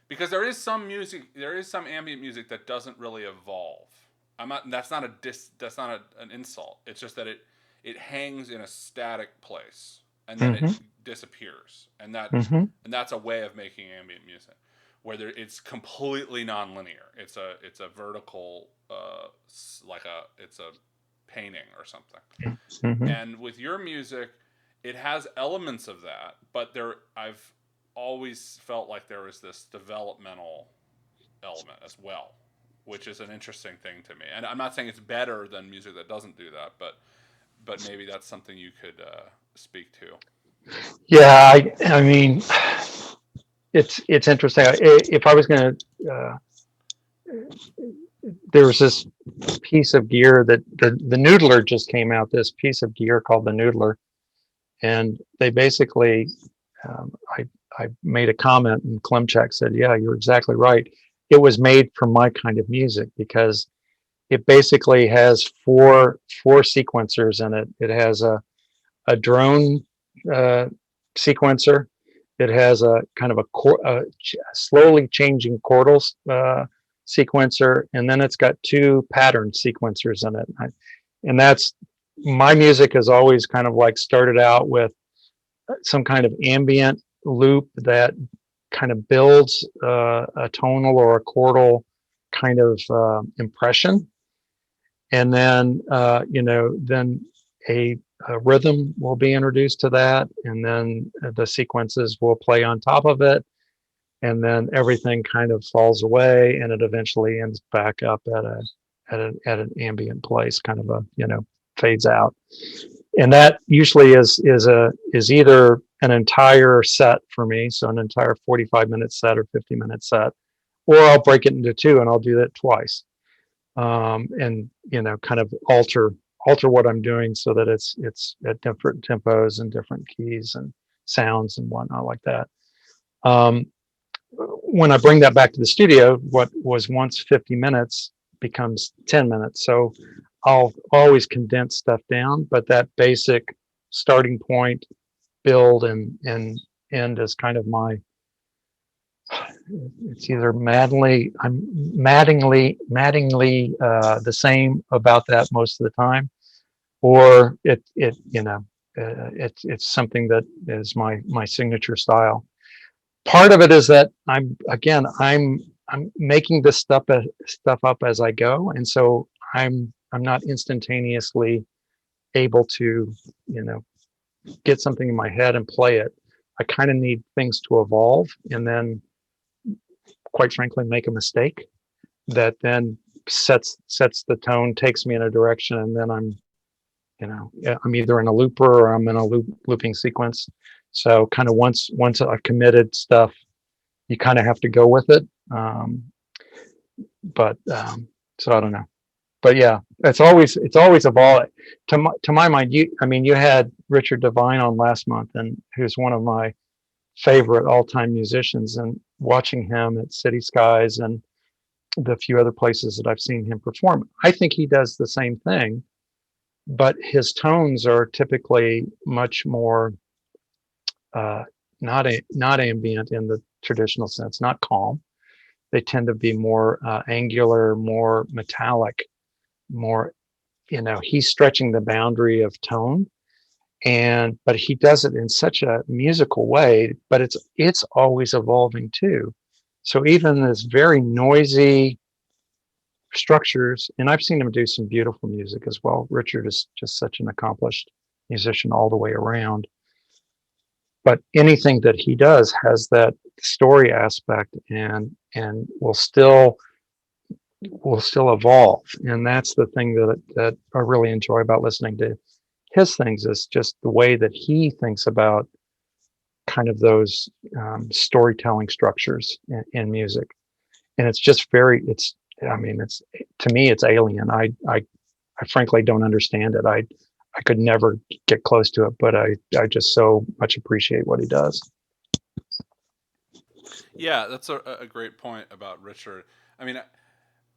Because there is some ambient music that doesn't really evolve. That's not an insult. It's just that it hangs in a static place, and then it disappears, and that's a way of making ambient music, where it's completely nonlinear. It's a vertical, it's a painting or something. And with your music, it has elements of that, but I've always felt like there was this developmental element as well, which is an interesting thing to me. And I'm not saying it's better than music that doesn't do that, but maybe that's something you could speak to. Yeah, I mean, it's interesting. If I was going to, there was this piece of gear that the Noodler just came out. This piece of gear called the Noodler, and they basically, I made a comment, and Klimchak said, "Yeah, you're exactly right. It was made for my kind of music because it basically has four sequencers in it. It has a drone sequencer. It has a kind of a slowly changing chordal sequencer, and then it's got two pattern sequencers in it. And that's, my music has always kind of like started out with some kind of ambient loop that kind of builds a tonal or a chordal kind of impression, and then then a rhythm will be introduced to that, and then the sequences will play on top of it, and then everything kind of falls away, and it eventually ends back up at an ambient place, kind of fades out. And that usually is either an entire set for me, so an entire 45-minute set or 50-minute set, or I'll break it into two, and I'll do that twice, and kind of alter what I'm doing so that it's at different tempos and different keys and sounds and whatnot like that. When I bring that back to the studio, what was once 50 minutes becomes 10 minutes. So I'll always condense stuff down, but that basic starting point, build, and end is kind of my, it's either maddeningly the same about that most of the time, or it's something that is my signature style. Part of it is that I'm making this stuff up as I go, and so I'm not instantaneously able to get something in my head and play it. I kind of need things to evolve, and then, quite frankly, make a mistake that then sets the tone, takes me in a direction, and then I'm either in a looper or I'm in a looping sequence. So kind of once I've committed stuff, you kind of have to go with it. But so I don't know. But yeah, it's always evolving. To my mind, you had Richard Devine on last month, and who's one of my favorite all-time musicians, and watching him at City Skies and the few other places that I've seen him perform, I think he does the same thing, but his tones are typically much more not ambient in the traditional sense, not calm. They tend to be more angular, more metallic, more, he's stretching the boundary of tone, but he does it in such a musical way, but it's always evolving too. So even this very noisy structures, and I've seen him do some beautiful music as well. Richard is just such an accomplished musician all the way around. But anything that he does has that story aspect, and will still evolve. And that's the thing that I really enjoy about listening to his things, is just the way that he thinks about kind of those storytelling structures in music. And it's just it's to me, it's alien. I frankly don't understand it. I could never get close to it, but I just so much appreciate what he does. Yeah, that's a great point about Richard. I mean,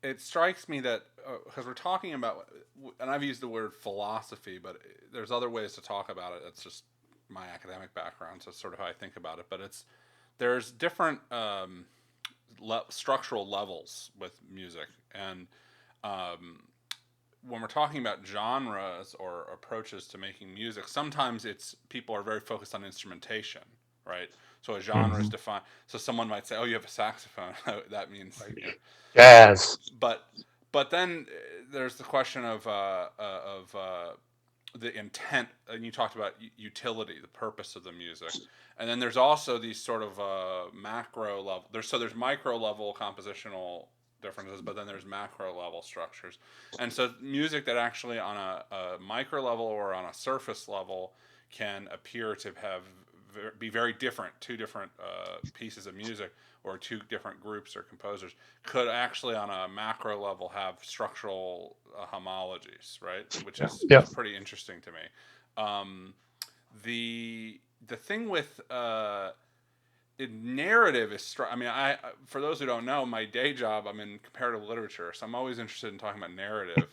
it strikes me that because we're talking about, and I've used the word philosophy, but there's other ways to talk about it. That's just my academic background, so it's sort of how I think about it. But there's different structural levels with music, and when we're talking about genres or approaches to making music, sometimes people are very focused on instrumentation, right? So a genre is defined. So someone might say, "Oh, you have a saxophone." That means jazz. But then there's the question of the intent, and you talked about utility, the purpose of the music, and then there's also these sort of macro level. There's micro level compositional differences, but then there's macro level structures, and so music that actually on a micro level or on a surface level can appear to be very different. Two different pieces of music, or two different groups or composers, could actually on a macro level have structural homologies, right? Which is pretty interesting to me. The thing with narrative is, for those who don't know, my day job, I'm in comparative literature, so I'm always interested in talking about narrative.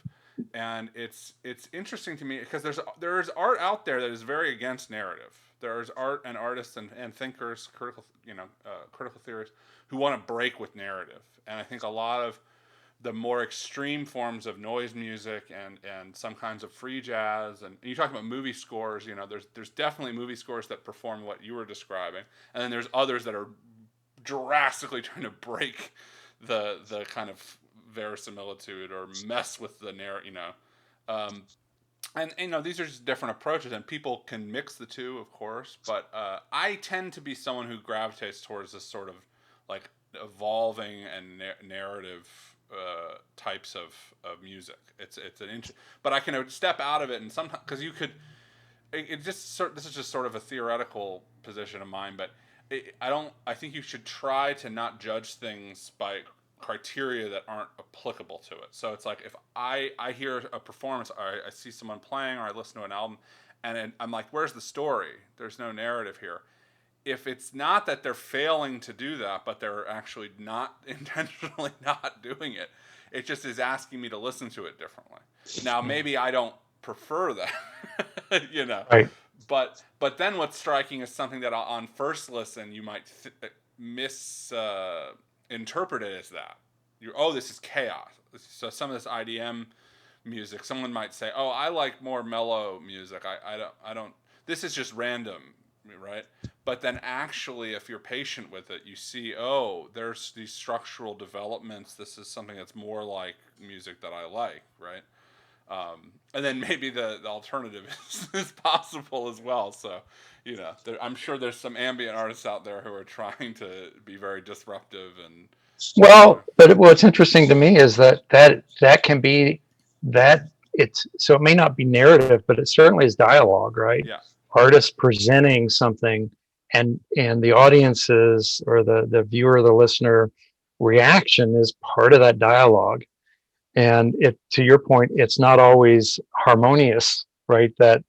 And it's interesting to me because there's art out there that is very against narrative. There's art and artists and thinkers, critical theorists, who want to break with narrative. And I think a lot of the more extreme forms of noise music and some kinds of free jazz, and you talk about movie scores, there's definitely movie scores that perform what you were describing, and then there's others that are drastically trying to break the kind of verisimilitude or mess with the narrative, and these are just different approaches, and people can mix the two, of course. But I tend to be someone who gravitates towards this sort of like evolving and narrative types of music. It's but I can step out of it, and sometimes because you could. This is just sort of a theoretical position of mine, but I think you should try to not judge things by criteria that aren't applicable to it. So it's like if I hear a performance, or I see someone playing, or I listen to an album, and I'm like, where's the story? There's no narrative here. If it's not that they're failing to do that, but they're actually not intentionally not doing it, it just is asking me to listen to it differently. Now, maybe I don't prefer that, Right. But then what's striking is something that on first listen you might interpret it as that. This is chaos. So some of this IDM music, someone might say, "Oh, I like more mellow music. I don't. This is just random, right?" But then actually, if you're patient with it, you see, there's these structural developments. This is something that's more like music that I like, right? And then maybe the alternative is possible as well. So, I'm sure there's some ambient artists out there who are trying to be very disruptive and. Well, but what's interesting to me is that can be that so it may not be narrative, but it certainly is dialogue, right? Yeah. artist presenting something, and the audience's or the viewer, the listener reaction is part of that dialogue. And it, to your point, it's not always harmonious, right? That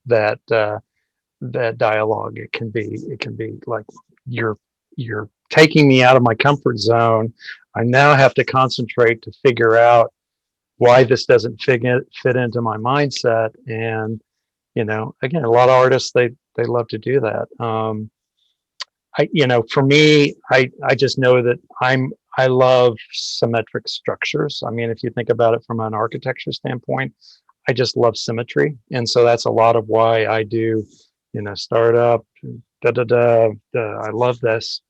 dialogue, it can be like you're taking me out of my comfort zone. I now have to concentrate to figure out why this doesn't fit into my mindset. And again, a lot of artists, they love to do that. For me, I just know that I love symmetric structures. I mean, if you think about it from an architecture standpoint, I just love symmetry. And so that's a lot of why I do, startup, I love this,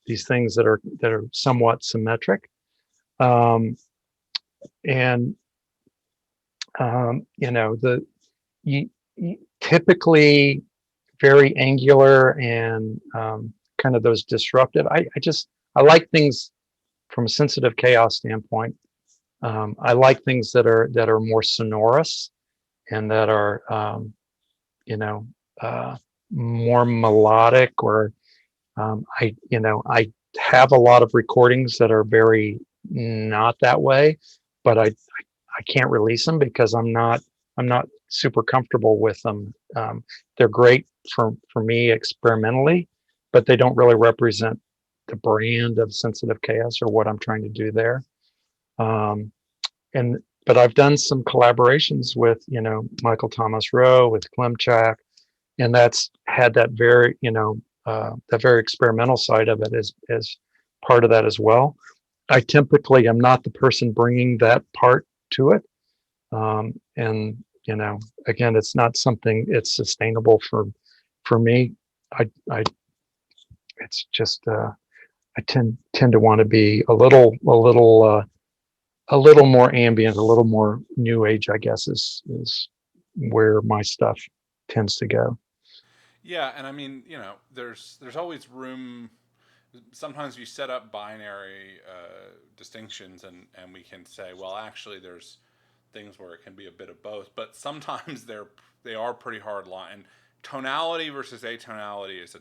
these things that are somewhat symmetric. And typically very angular and kind of those disruptive. I like things from a sensitive chaos standpoint. I like things that are more sonorous and that are more melodic. Or I have a lot of recordings that are very not that way, but I can't release them because I'm not super comfortable with them. They're great for me experimentally, but they don't really represent the brand of sensitive chaos or what I'm trying to do there. But I've done some collaborations with Michael Thomas Rowe, with Klimchak, and that's had that very that very experimental side of it as part of that as well. I typically am not the person bringing that part to it. And again, it's not something it's sustainable for me. It's just I tend to want to be a little more ambient, a little more new age, I guess, is where my stuff tends to go. Yeah, and I mean, there's always room. Sometimes you set up binary distinctions, and we can say, well, actually, there's things where it can be a bit of both, but sometimes they are pretty hard line. And tonality versus atonality is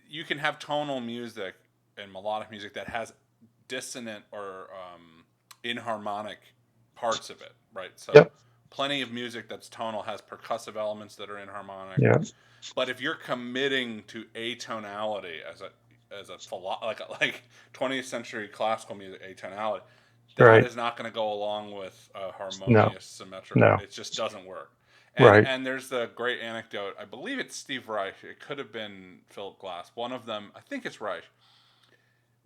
you can have tonal music and melodic music that has dissonant or inharmonic parts of it, right? So Yep. Plenty of music that's tonal has percussive elements that are inharmonic. Yeah. But if you're committing to atonality as a like 20th century classical music atonality, that is not going to go along with a harmonious symmetrical. No. It just doesn't work. And there's the great anecdote. I believe it's Steve Reich. It could have been Philip Glass. One of them, I think it's Reich.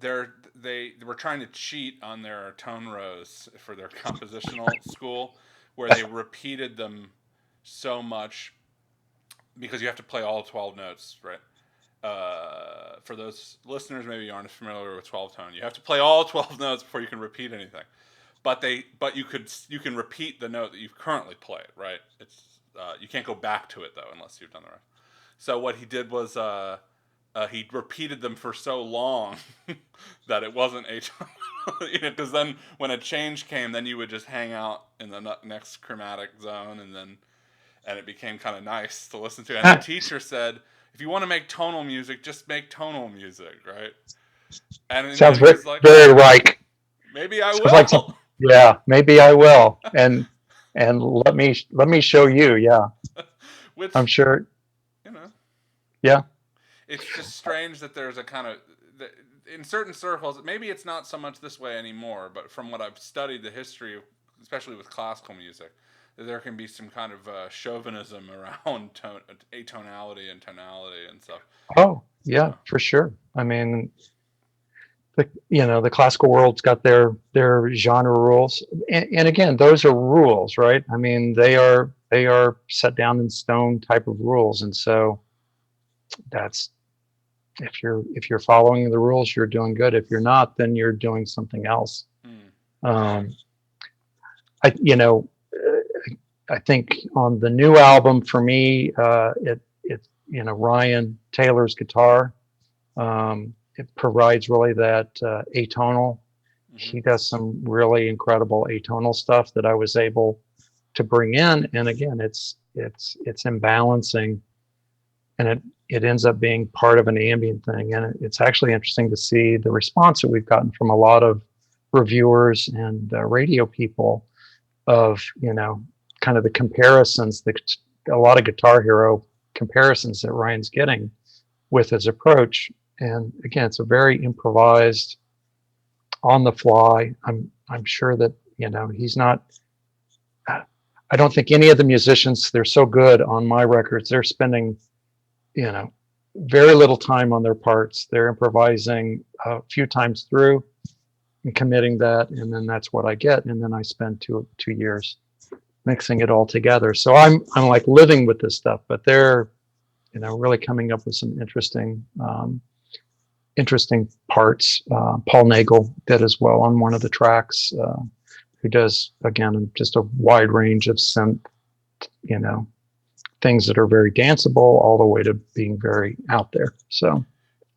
They were trying to cheat on their tone rows for their compositional school, where they repeated them so much because you have to play all 12 notes, right? For those listeners maybe aren't familiar with 12 tone, you have to play all 12 notes before you can repeat anything. But you can repeat the note that you've currently played, right? It's you can't go back to it though unless you've done the rest. So what he did was he repeated them for so long that it wasn't atonal. Because then when a change came, then you would just hang out in the next chromatic zone, and it became kind of nice to listen to. And the teacher said, if you want to make tonal music, just make tonal music, right? And sounds he was like, very Reich. Maybe I sounds will. Like yeah, maybe I will. And let me show you. Yeah, Which, I'm sure. Yeah. It's just strange that there's a kind of in certain circles. Maybe it's not so much this way anymore, but from what I've studied the history, especially with classical music, there can be some kind of chauvinism around atonality and tonality and stuff. Oh yeah, for sure. I mean, the classical world's got their genre rules, and again, those are rules, right? I mean, they are set down in stone type of rules, and so that's if you're following the rules, you're doing good. If you're not, then you're doing something else. I think on the new album for me, it's Ryan Taylor's guitar. It provides really that atonal. He does some really incredible atonal stuff that I was able to bring in, and again, it's imbalancing it ends up being part of an ambient thing. And it's actually interesting to see the response that we've gotten from a lot of reviewers and radio people of, kind of the comparisons, a lot of Guitar Hero comparisons that Ryan's getting with his approach. And again, it's a very improvised, on the fly. I'm sure that, he's not, I don't think any of the musicians, they're so good on my records. They're spending, very little time on their parts. They're improvising a few times through and committing that. And then that's what I get. And then I spend two years mixing it all together. So I'm like living with this stuff, but they're, really coming up with some interesting parts. Paul Nagel did as well on one of the tracks, who does, again, just a wide range of synth, things that are very danceable all the way to being very out there. So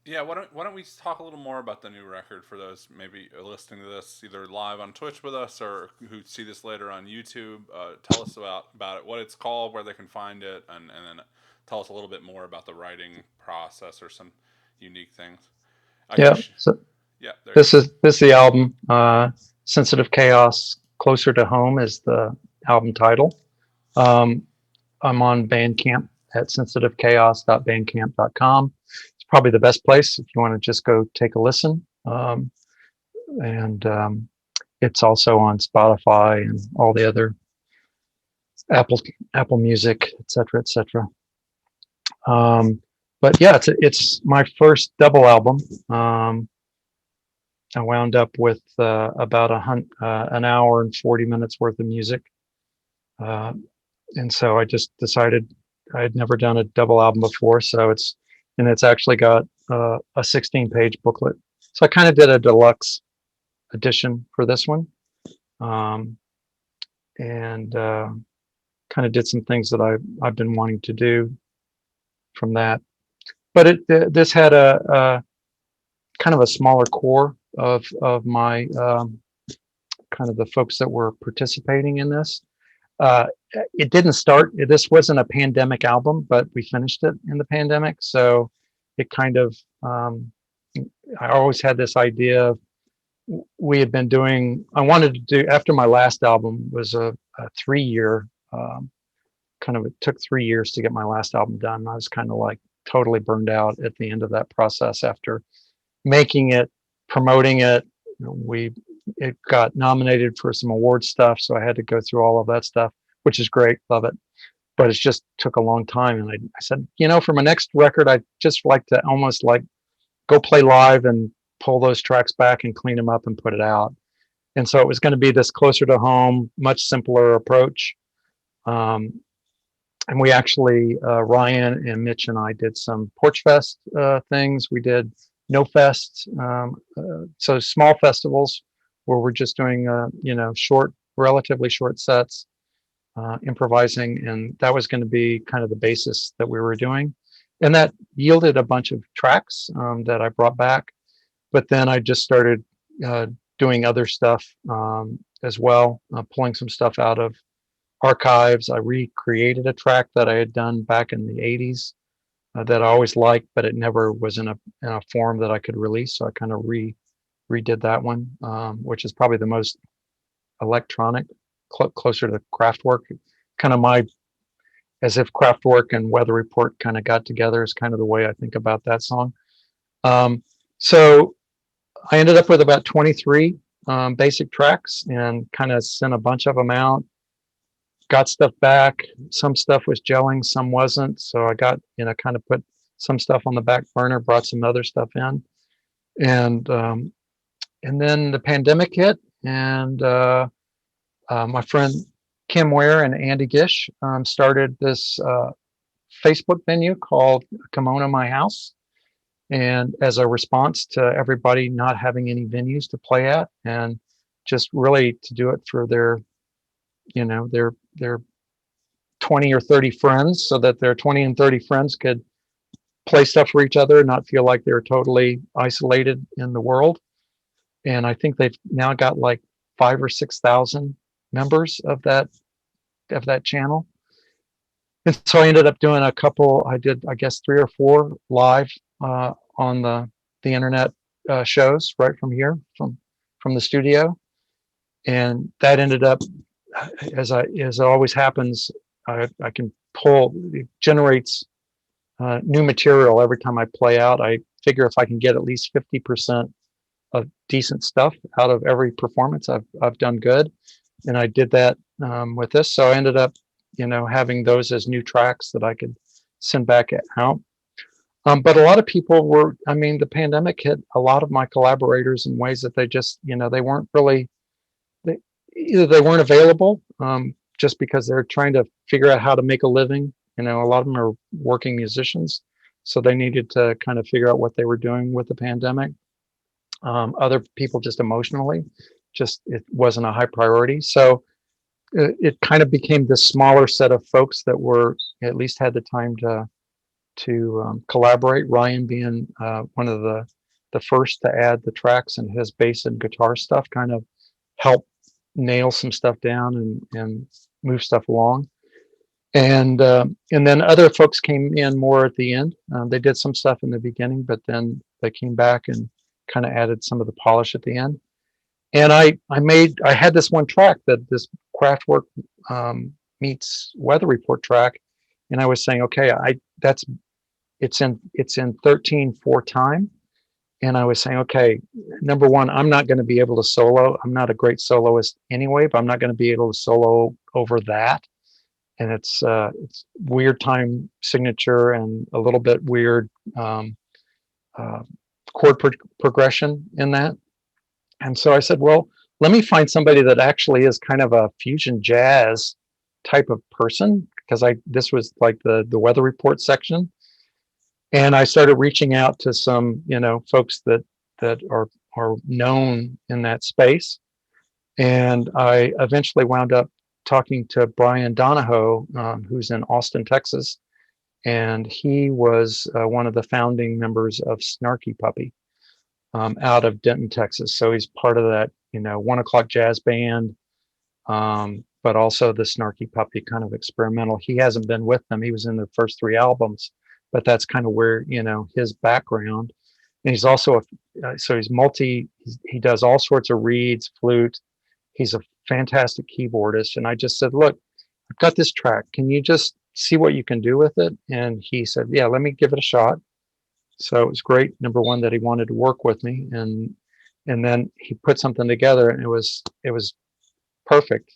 yeah, why don't we talk a little more about the new record for those maybe listening to this either live on Twitch with us or who see this later on YouTube. Tell us about it, what it's called, where they can find it, and then tell us a little bit more about the writing process or some unique things. This is the album. Sensitive Chaos, Closer to Home is the album title. I'm on Bandcamp at sensitivechaos.bandcamp.com. It's probably the best place if you want to just go take a listen. And it's also on Spotify and all the other Apple Music, et cetera, et cetera. But yeah, it's my first double album. I wound up with about an hour and 40 minutes worth of music. And so I just decided I had never done a double album before. So it's actually got a 16-page booklet. So I kind of did a deluxe edition for this one. And kind of did some things that I've been wanting to do from that. But this had a kind of a smaller core of my kind of the folks that were participating in this. It didn't start, this wasn't a pandemic album, but we finished it in the pandemic. So it kind of, I always had this idea of, we had been doing, I wanted to do, after my last album was a 3-year, it took 3 years to get my last album done. I was kind of like totally burned out at the end of that process after making it, promoting it. It got nominated for some award stuff, so I had to go through all of that stuff, which is great, love it. But it just took a long time, and I said, for my next record, I'd just like to almost like go play live and pull those tracks back and clean them up and put it out. And so it was going to be this closer to home, much simpler approach. And we actually, Ryan and Mitch and I did some Porch Fest things. We did No Fest, so small festivals where we're just doing, short, relatively short sets, improvising, and that was going to be kind of the basis that we were doing. And that yielded a bunch of tracks that I brought back. But then I just started doing other stuff as well, pulling some stuff out of archives. I recreated a track that I had done back in the 80s that I always liked, but it never was in a form that I could release. So I kind of redid that one, which is probably the most electronic, closer to Kraftwerk. Kind of as if Kraftwerk and Weather Report kind of got together is kind of the way I think about that song. So I ended up with about 23 basic tracks and kind of sent a bunch of them out. Got stuff back. Some stuff was gelling, some wasn't. So I got, kind of put some stuff on the back burner, brought some other stuff in. And then the pandemic hit, and my friend Kim Ware and Andy Gish started this Facebook venue called Kimono My House. And as a response to everybody not having any venues to play at, and just really to do it for their 20 or 30 friends, so that their 20 and 30 friends could play stuff for each other and not feel like they're totally isolated in the world. And I think they've now got like 5,000 or 6,000 members of that channel. And so I ended up doing a couple. I did, I guess, 3 or 4 live on the internet shows right from here, from the studio, and that ended up, as it always happens, I can pull, it generates new material every time I play out. I figure if I can get at least 50% of decent stuff out of every performance, I've done good, and I did that with this. So I ended up, having those as new tracks that I could send back out. But a lot of people were, I mean, the pandemic hit a lot of my collaborators in ways that they just, they weren't really, they, either they weren't available just because they're trying to figure out how to make a living. A lot of them are working musicians, so they needed to kind of figure out what they were doing with the pandemic. Other people just emotionally, just it wasn't a high priority. So it kind of became this smaller set of folks that were at least had the time to collaborate. Ryan being one of the first to add the tracks, and his bass and guitar stuff kind of help nail some stuff down and move stuff along. And then other folks came in more at the end. They did some stuff in the beginning, but then they came back and kind of added some of the polish at the end. And I had this one track, that this Kraftwerk meets weather report track, and I was saying, okay, it's in 13/4 time. And I was saying, okay, number one, I'm not going to be able to solo. I'm not a great soloist anyway, but I'm not going to be able to solo over that. And it's weird time signature and a little bit weird uh, chord progression in that. And so I said, well, let me find somebody that actually is kind of a fusion jazz type of person, because this was like the weather report section. And I started reaching out to some, folks that are known in that space. And I eventually wound up talking to Brian Donahoe, who's in Austin, Texas, and he was one of the founding members of Snarky Puppy out of Denton, Texas. So he's part of that, 1 o'clock jazz band, but also the Snarky Puppy kind of experimental. He hasn't been with them. He was in the first 3 albums, but that's kind of where, his background. And he's also so he's he does all sorts of reeds, flute. He's a fantastic keyboardist. And I just said, look, I've got this track. Can you just see what you can do with it? And he said, yeah, let me give it a shot. So it was great. Number one, that he wanted to work with me, and then he put something together, and it was perfect.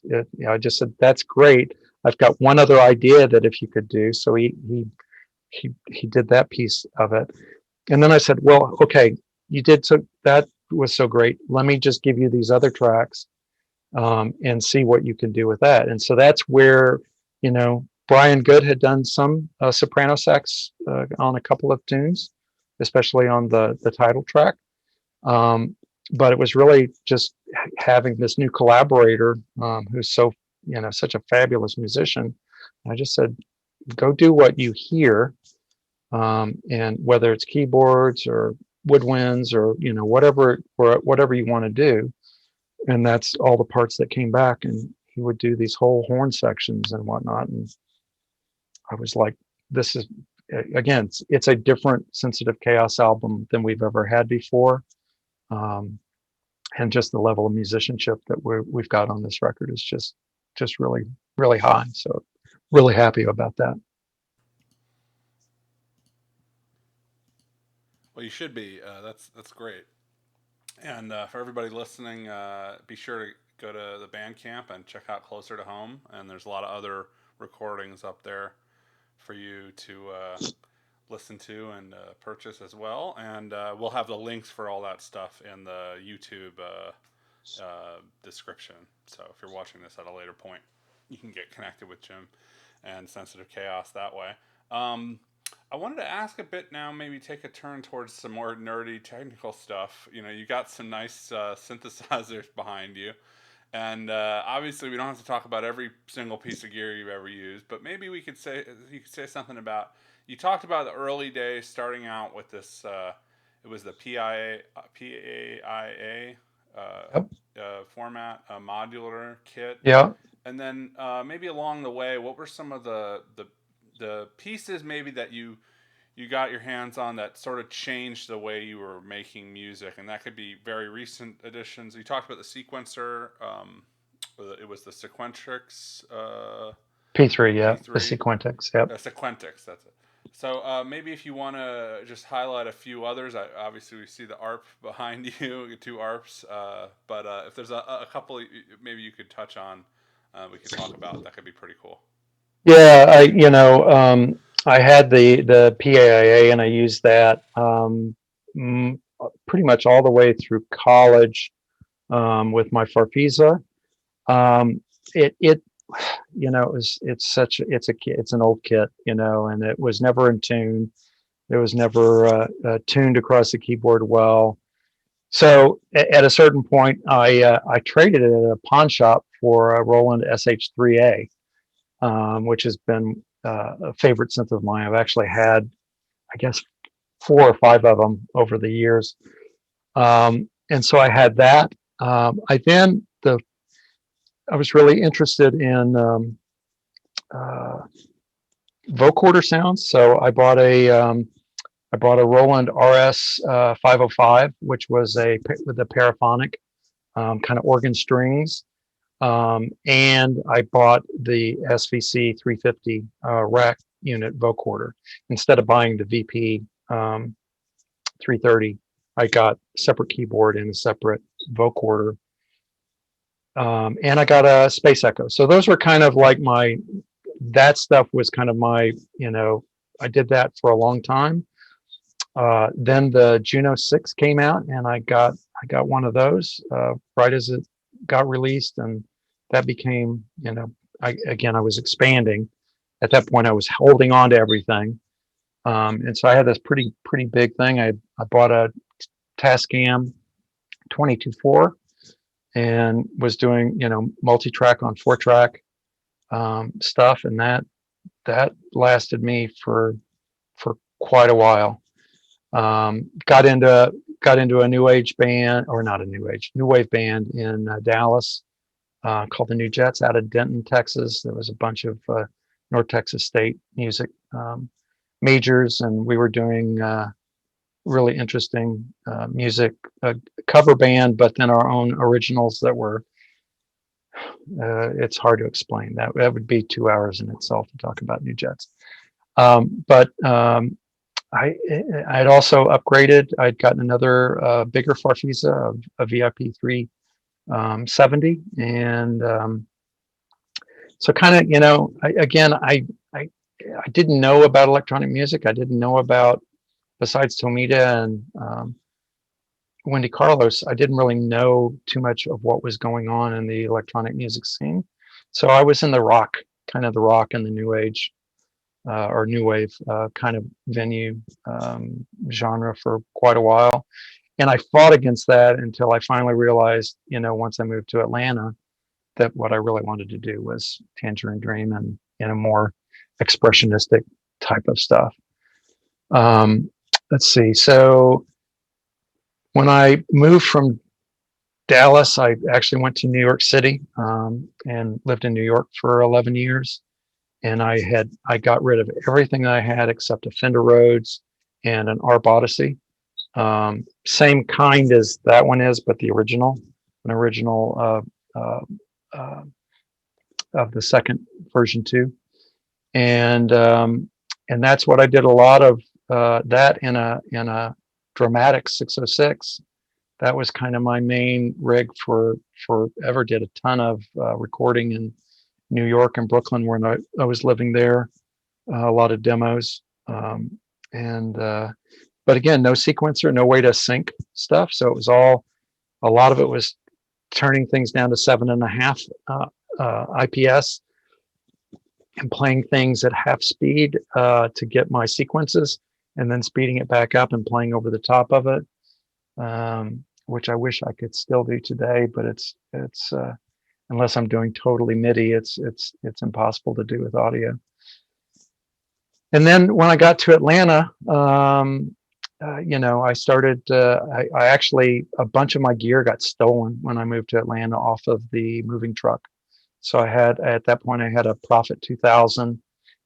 I just said, that's great. I've got one other idea that if you could do. So he did that piece of it. And then I said, well, okay, you did, so that was so great. Let me just give you these other tracks and see what you can do with that. And so that's where, Brian Good had done some soprano sax on a couple of tunes, especially on the title track. But it was really just having this new collaborator who's so, such a fabulous musician. I just said, go do what you hear. And whether it's keyboards or woodwinds or, whatever you want to do. And that's all the parts that came back. And he would do these whole horn sections and whatnot. And I was like, this is, again, it's a different Sensitive Chaos album than we've ever had before. And just the level of musicianship that we've got on this record is just really, really high. So really happy about that. Well, you should be. That's great. And for everybody listening, be sure to go to the Bandcamp and check out Closer to Home. And there's a lot of other recordings up there for you to listen to and purchase as well. And we'll have the links for all that stuff in the YouTube description. So if you're watching this at a later point, you can get connected with Jim and Sensitive Chaos that way. I wanted to ask a bit now, maybe take a turn towards some more nerdy technical stuff. You got some nice synthesizers behind you. And obviously, we don't have to talk about every single piece of gear you've ever used, but maybe you could say something about. You talked about the early days, starting out with this. It was the PAIA Yep. format, modular kit. Yeah. And then maybe along the way, what were some of the the pieces maybe that you got your hands on that sort of changed the way you were making music, and that could be very recent additions. You talked about the sequencer. It was the Sequentrix P3, yeah, the P3. Sequentix, yep. Sequentix, that's it. So maybe if you want to just highlight a few others, obviously we see the ARP behind you, two ARPs. But if there's a couple, maybe you could touch on, we could talk about. That could be pretty cool. Yeah, I had the PAIA and I used that pretty much all the way through college with my Farfisa. It's an old kit, and it was never in tune. It was never tuned across the keyboard well. So at a certain point, I traded it at a pawn shop for a Roland SH3A, which has been a favorite synth of mine. I've actually had, I guess, 4 or 5 of them over the years. And so I had that. I was really interested in vocoder sounds, so I bought a Roland RS 505, which was with a paraphonic kind of organ strings, and I bought the SVC 350 rack unit vocoder instead of buying the VP 330. I got a separate keyboard and a separate vocoder. And I got a Space Echo. So those were kind of like that stuff was kind of my, I did that for a long time. Then the Juno 6 came out and I got one of those right as it got released, and that became, I was expanding. At that point I was holding on to everything. And so I had this pretty big thing. I bought a Tascam 22.4 and was doing, multi-track on 4-track stuff, and that lasted me for quite a while. Got into a new wave band in Dallas called the New Jets out of Denton, Texas. There was a bunch of North Texas State music majors, and we were doing really interesting music, cover band, but then our own originals that were, it's hard to explain. That would be 2 hours in itself to talk about New Jets. But I had also upgraded. I'd gotten another bigger Farfisa, a VIP 370, and so kind of, I didn't know about electronic music. I didn't know about, besides Tomita and Wendy Carlos, I didn't really know too much of what was going on in the electronic music scene. So I was in the rock and the new age or new wave kind of venue genre for quite a while. And I fought against that until I finally realized, once I moved to Atlanta, that what I really wanted to do was Tangerine Dream and, more expressionistic type of stuff. Let's see. So when I moved from Dallas, I actually went to New York City and lived in New York for 11 years. And I got rid of everything that I had except a Fender Rhodes and an ARP Odyssey. Same kind as that one is, but an original of the second version 2. And that's what I did a lot of. That in a Dramatic 606. That was kind of my main rig for forever. Did a ton of recording in New York and Brooklyn when I was living there. A lot of demos, but again, no sequencer, no way to sync stuff. So it was a lot of it was turning things down to 7.5 IPS and playing things at half speed to get my sequences, and then speeding it back up and playing over the top of it, which I wish I could still do today, but it's unless I'm doing totally MIDI, it's impossible to do with audio. And then when I got to Atlanta, I started. I actually, a bunch of my gear got stolen when I moved to Atlanta off of the moving truck. So at that point I had a Prophet 2000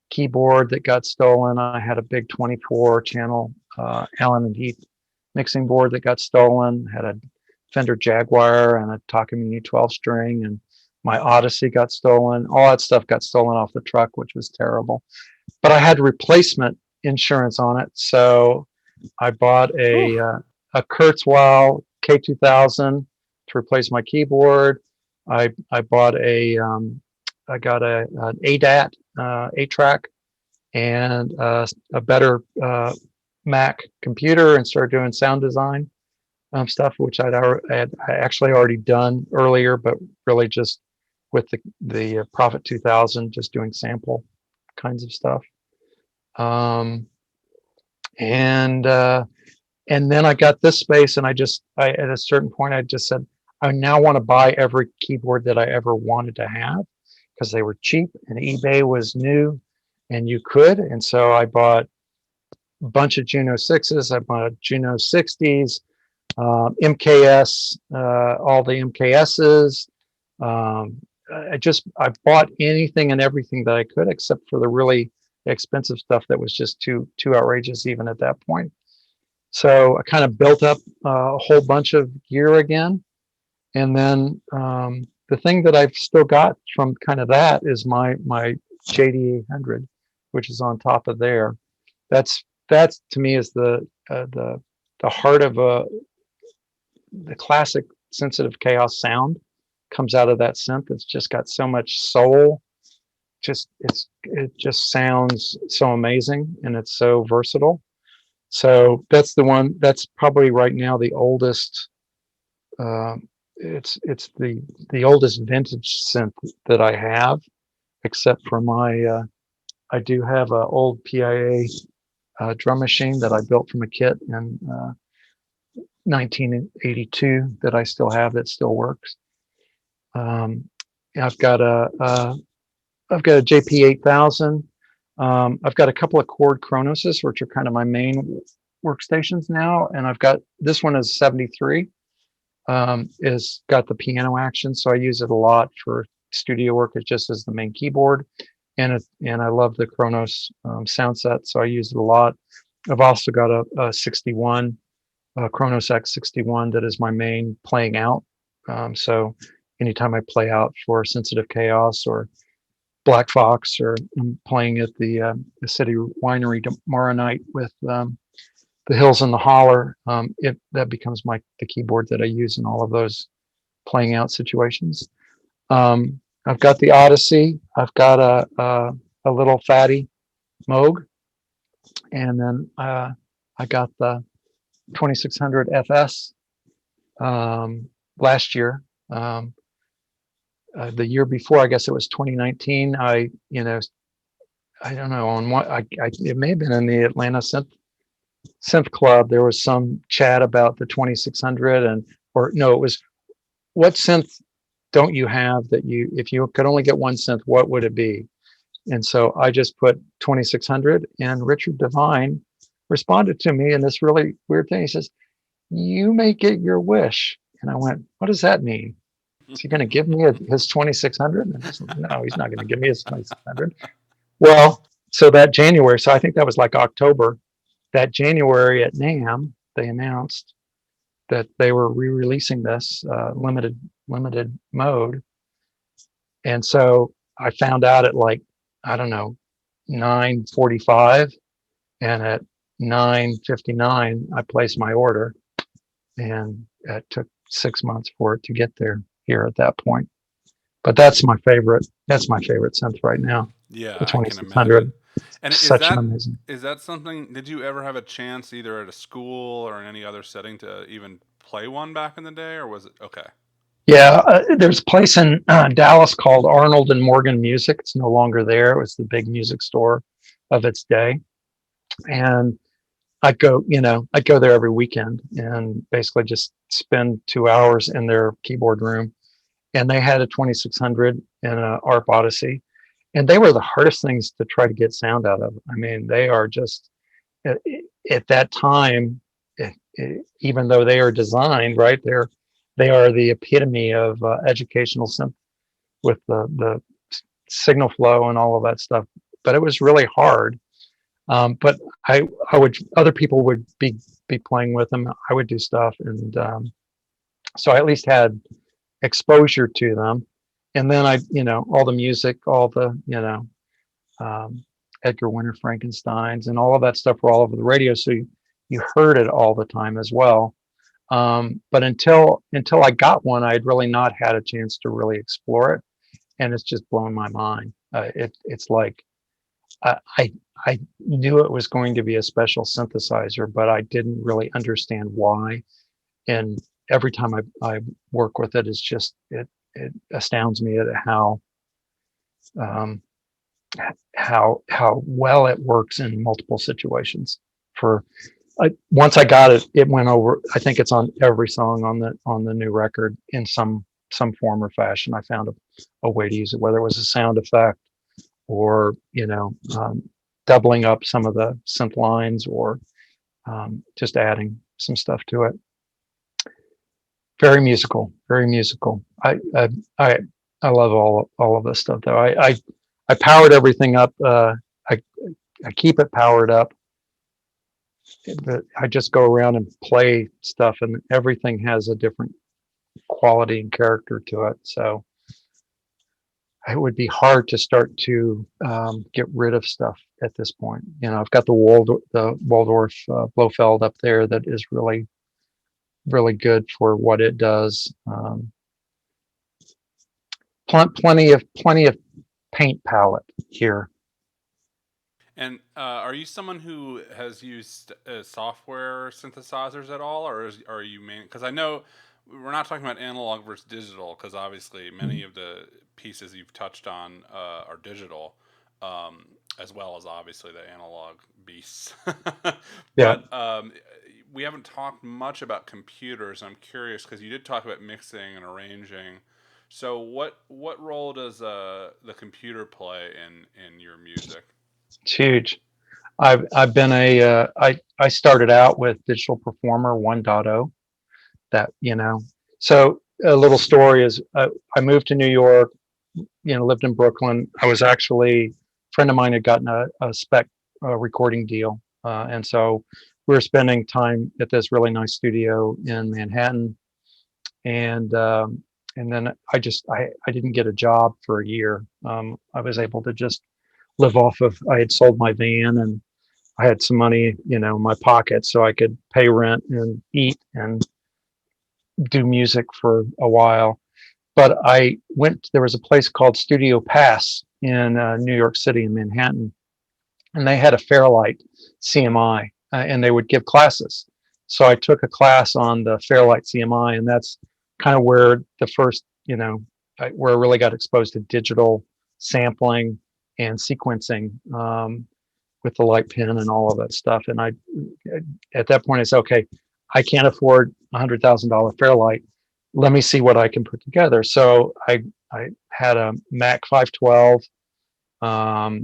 keyboard that got stolen. I had a big 24 channel Allen and Heath mixing board that got stolen. Had a Fender Jaguar and a Takamine 12 string, and my Odyssey got stolen. All that stuff got stolen off the truck, which was terrible. But I had replacement insurance on it, so I bought a Kurzweil K2000 to replace my keyboard. I bought I got an ADAT 8-track and a better Mac computer, and started doing sound design stuff, which I actually already done earlier, but really just with the Prophet 2000, just doing sample kinds of stuff. And then I got this space, and I at a certain point I just said, I now want to buy every keyboard that I ever wanted to have, because they were cheap and eBay was new and you could. And so I bought a bunch of Juno 6s, I bought Juno 60s, MKS, all the MKSs. I bought anything and everything that I could, except for the really expensive stuff that was just too outrageous even at that point. So I kind of built up a whole bunch of gear again. And then the thing that I've still got from kind of that is my JD800, which is on top of there. That's to me is the heart of the classic sensitive chaos sound comes out of that synth. It's just got so much soul. It just sounds so amazing, and it's so versatile. So that's the one. That's probably right now the oldest. It's the oldest vintage synth that I have, except for my. I do have an old PIA drum machine that I built from a kit in 1982 that I still have, that still works. I've got a JP8000. I've got a couple of Chord Chronoses, which are kind of my main workstations now, and I've got this one is 73. Is got the piano action, so I use it a lot for studio work. It's just as the main keyboard, and I love the Kronos sound set, so I use it a lot. I've also got a 61 Kronos X61 that is my main playing out. So anytime I play out for Sensitive Chaos or Black Fox, or I'm playing at the City Winery tomorrow night with the Hills and the Holler, that becomes the keyboard that I use in all of those playing out situations. I've got the Odyssey. I've got a little fatty Moog, and then I got the 2600 FS last year. The year before, I guess it was 2019. I don't know, on what it may have been in the Atlanta Synth Club. There was some chat about the 2600, it was, what synth don't you have that if you could only get one synth, what would it be? And so I just put 2600, and Richard Devine responded to me in this really weird thing. He says, "You may get your wish." And I went, "What does that mean? Is he going to give me his 2600? And I said, no, he's not going to give me his 2600. Well, so that January, so I think that was like October, that January at NAMM, they announced that they were re-releasing this limited mode. And so I found out at like, I don't know, 9:45, and at 9:59, I placed my order, and it took 6 months for it to get there here at that point. But that's my favorite synth right now. Yeah, the I can 2600. imagine. And is that something, did you ever have a chance either at a school or in any other setting to even play one back in the day, or was it okay? Yeah, there's a place in Dallas called Arnold and Morgan Music. It's no longer there. It was the big music store of its day. And I'd go there every weekend and basically just spend 2 hours in their keyboard room. And they had a 2600 and a ARP Odyssey. And they were the hardest things to try to get sound out of. I mean, they are just, at that time, even though they are designed, right, they are the epitome of educational synth with the signal flow and all of that stuff but it was really hard. But I would, other people would be playing with them. I would do stuff, and so I at least had exposure to them. And then all the music, all the, Edgar Winter Frankenstein's and all of that stuff were all over the radio. So you heard it all the time as well. But until I got one, I had really not had a chance to really explore it. And it's just blown my mind. It's like, I knew it was going to be a special synthesizer, but I didn't really understand why. And every time I work with it, it's just, it astounds me at how well it works in multiple situations. Once I got it, it went over. I think it's on every song on the new record in some form or fashion. I found a way to use it, whether it was a sound effect or doubling up some of the synth lines or just adding some stuff to it. Very musical, very musical. I love all of this stuff though. I powered everything up. I keep it powered up. But I just go around and play stuff, and everything has a different quality and character to it. So it would be hard to start to get rid of stuff at this point. I've got the Waldorf Blofeld up there that is really, really good for what it does. Plenty of paint palette here. And are you someone who has used software synthesizers at all, or are you because I know we're not talking about analog versus digital, because obviously many of the pieces you've touched on are digital, as well as obviously the analog beasts. Yeah. But we haven't talked much about computers. I'm curious because you did talk about mixing and arranging. So what role does the computer play in your music? It's huge. I've been I started out with Digital Performer 1.0. That So a little story is I moved to New York. Lived in Brooklyn. I was actually, a friend of mine had gotten a spec recording deal, and so we were spending time at this really nice studio in Manhattan, and then I didn't get a job for a year. I was able to just live off of, I had sold my van and I had some money, in my pocket, so I could pay rent and eat and do music for a while. But there was a place called Studio Pass in New York City in Manhattan, and they had a Fairlight CMI, and they would give classes. So I took a class on the Fairlight CMI, and that's kind of where the first, where I really got exposed to digital sampling and sequencing with the light pin and all of that stuff. And at that point, I said, okay, I can't afford $100,000 Fairlight. Let me see what I can put together. So I had a Mac 512, a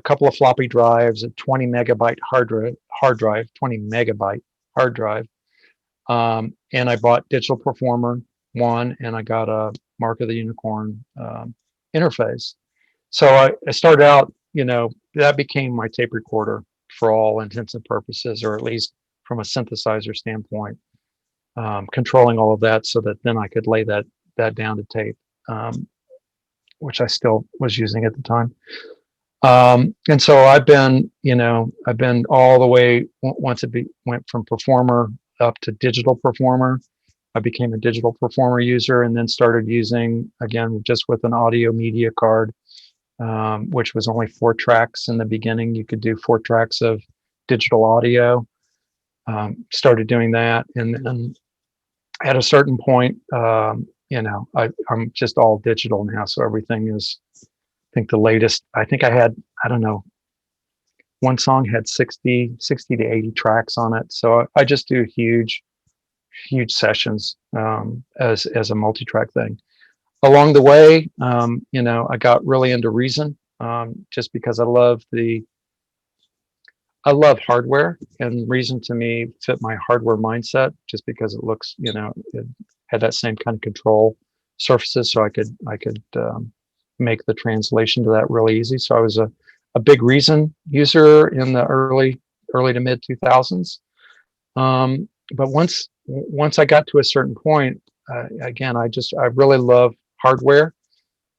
couple of floppy drives, a 20 megabyte hard drive, 20 megabyte hard drive. And I bought Digital Performer 1, and I got a Mark of the Unicorn interface. So I started out, that became my tape recorder for all intents and purposes, or at least from a synthesizer standpoint, controlling all of that so that then I could lay that down to tape, which I still was using at the time. And so I've been all the way, once it went from Performer up to Digital Performer, I became a Digital Performer user, and then started using, again, just with an audio media card, which was only 4 tracks in the beginning. You could do 4 tracks of digital audio. Started doing that, and at a certain point, I'm just all digital now. So everything is, I think the latest, I don't know, one song had 60 to 80 tracks on it. So I just do huge sessions as a multi-track thing. Along the way, I got really into Reason, just because I love hardware, and Reason to me fit my hardware mindset, just because it looks, it had that same kind of control surfaces, so I could make the translation to that really easy. So I was a big Reason user in the early to mid 2000s. But once I got to a certain point, again, I really love hardware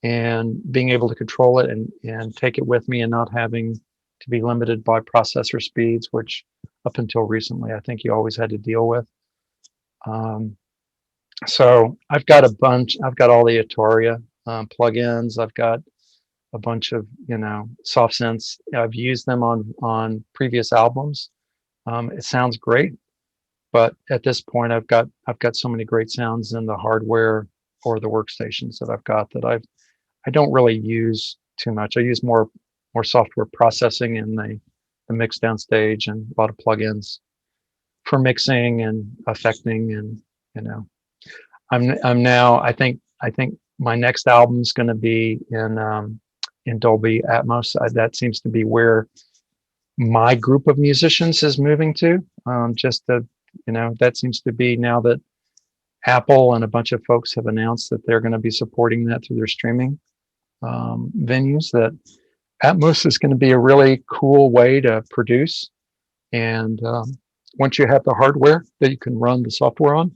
and being able to control it and take it with me and not having to be limited by processor speeds, which up until recently, I think you always had to deal with. So I've got all the Arturia plugins. I've got a bunch of, soft synths. I've used them on previous albums. It sounds great, but at this point, I've got so many great sounds in the hardware or the workstations that I've got that I don't really use too much. I use more software processing in the mix downstage and a lot of plugins for mixing and affecting, and I'm now, I think my next album's going to be in Dolby Atmos. That seems to be where my group of musicians is moving to. That seems to be, now that Apple and a bunch of folks have announced that they're going to be supporting that through their streaming venues, that Atmos is going to be a really cool way to produce. And once you have the hardware that you can run the software on,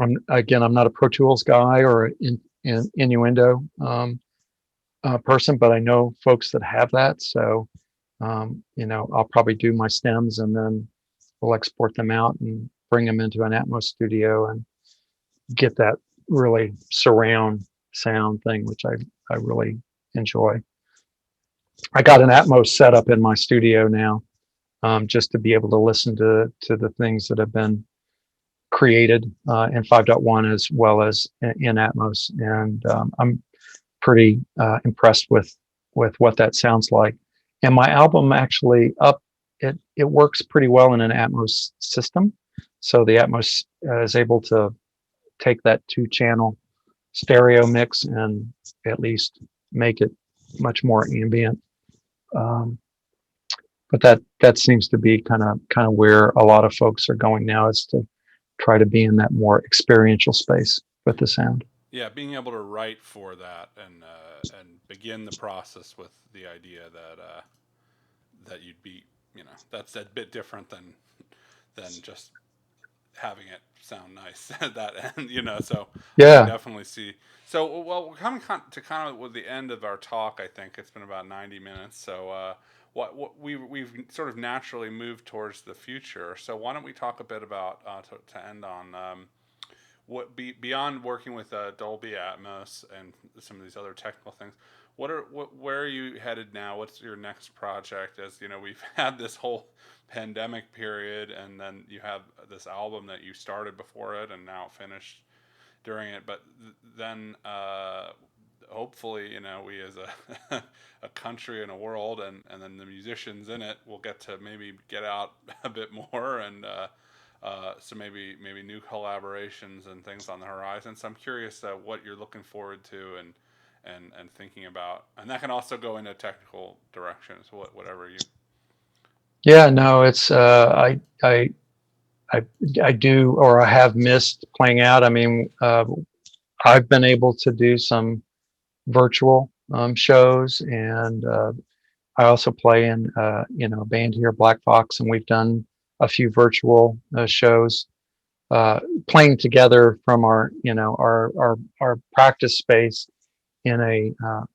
I'm not a Pro Tools guy or an Innuendo person, but I know folks that have that. So, I'll probably do my stems and then we'll export them out and bring them into an Atmos studio and get that really surround sound thing, which I really enjoy. I got an Atmos setup in my studio now, just to be able to listen to the things that have been created in 5.1 as well as in Atmos, and I'm pretty impressed with what that sounds like. And my album actually it works pretty well in an Atmos system, so the Atmos is able to take that 2-channel stereo mix and at least make it much more ambient. But that seems to be kind of where a lot of folks are going now, is to try to be in that more experiential space with the sound. Yeah, being able to write for that and begin the process with the idea that you'd be, that's a bit different than just having it sound nice at that end, So yeah, I definitely see. So, well, we're coming to kind of with the end of our talk. I think it's been about 90 minutes. So, what we've sort of naturally moved towards the future. So, why don't we talk a bit about to end on beyond working with Dolby Atmos and some of these other technical things. Where are you headed now? What's your next project? As we've had this whole pandemic period, and then you have this album that you started before it and now finished during it. But then hopefully, we as a country and a world, and then the musicians in it will get to maybe get out a bit more, and so maybe new collaborations and things on the horizon. So I'm curious what you're looking forward to and thinking about, and that can also go into technical directions. Whatever you. Yeah, no, it's I do, or I have missed playing out. I mean, I've been able to do some virtual shows, and I also play in a band here, Black Fox, and we've done a few virtual shows, playing together from our practice space in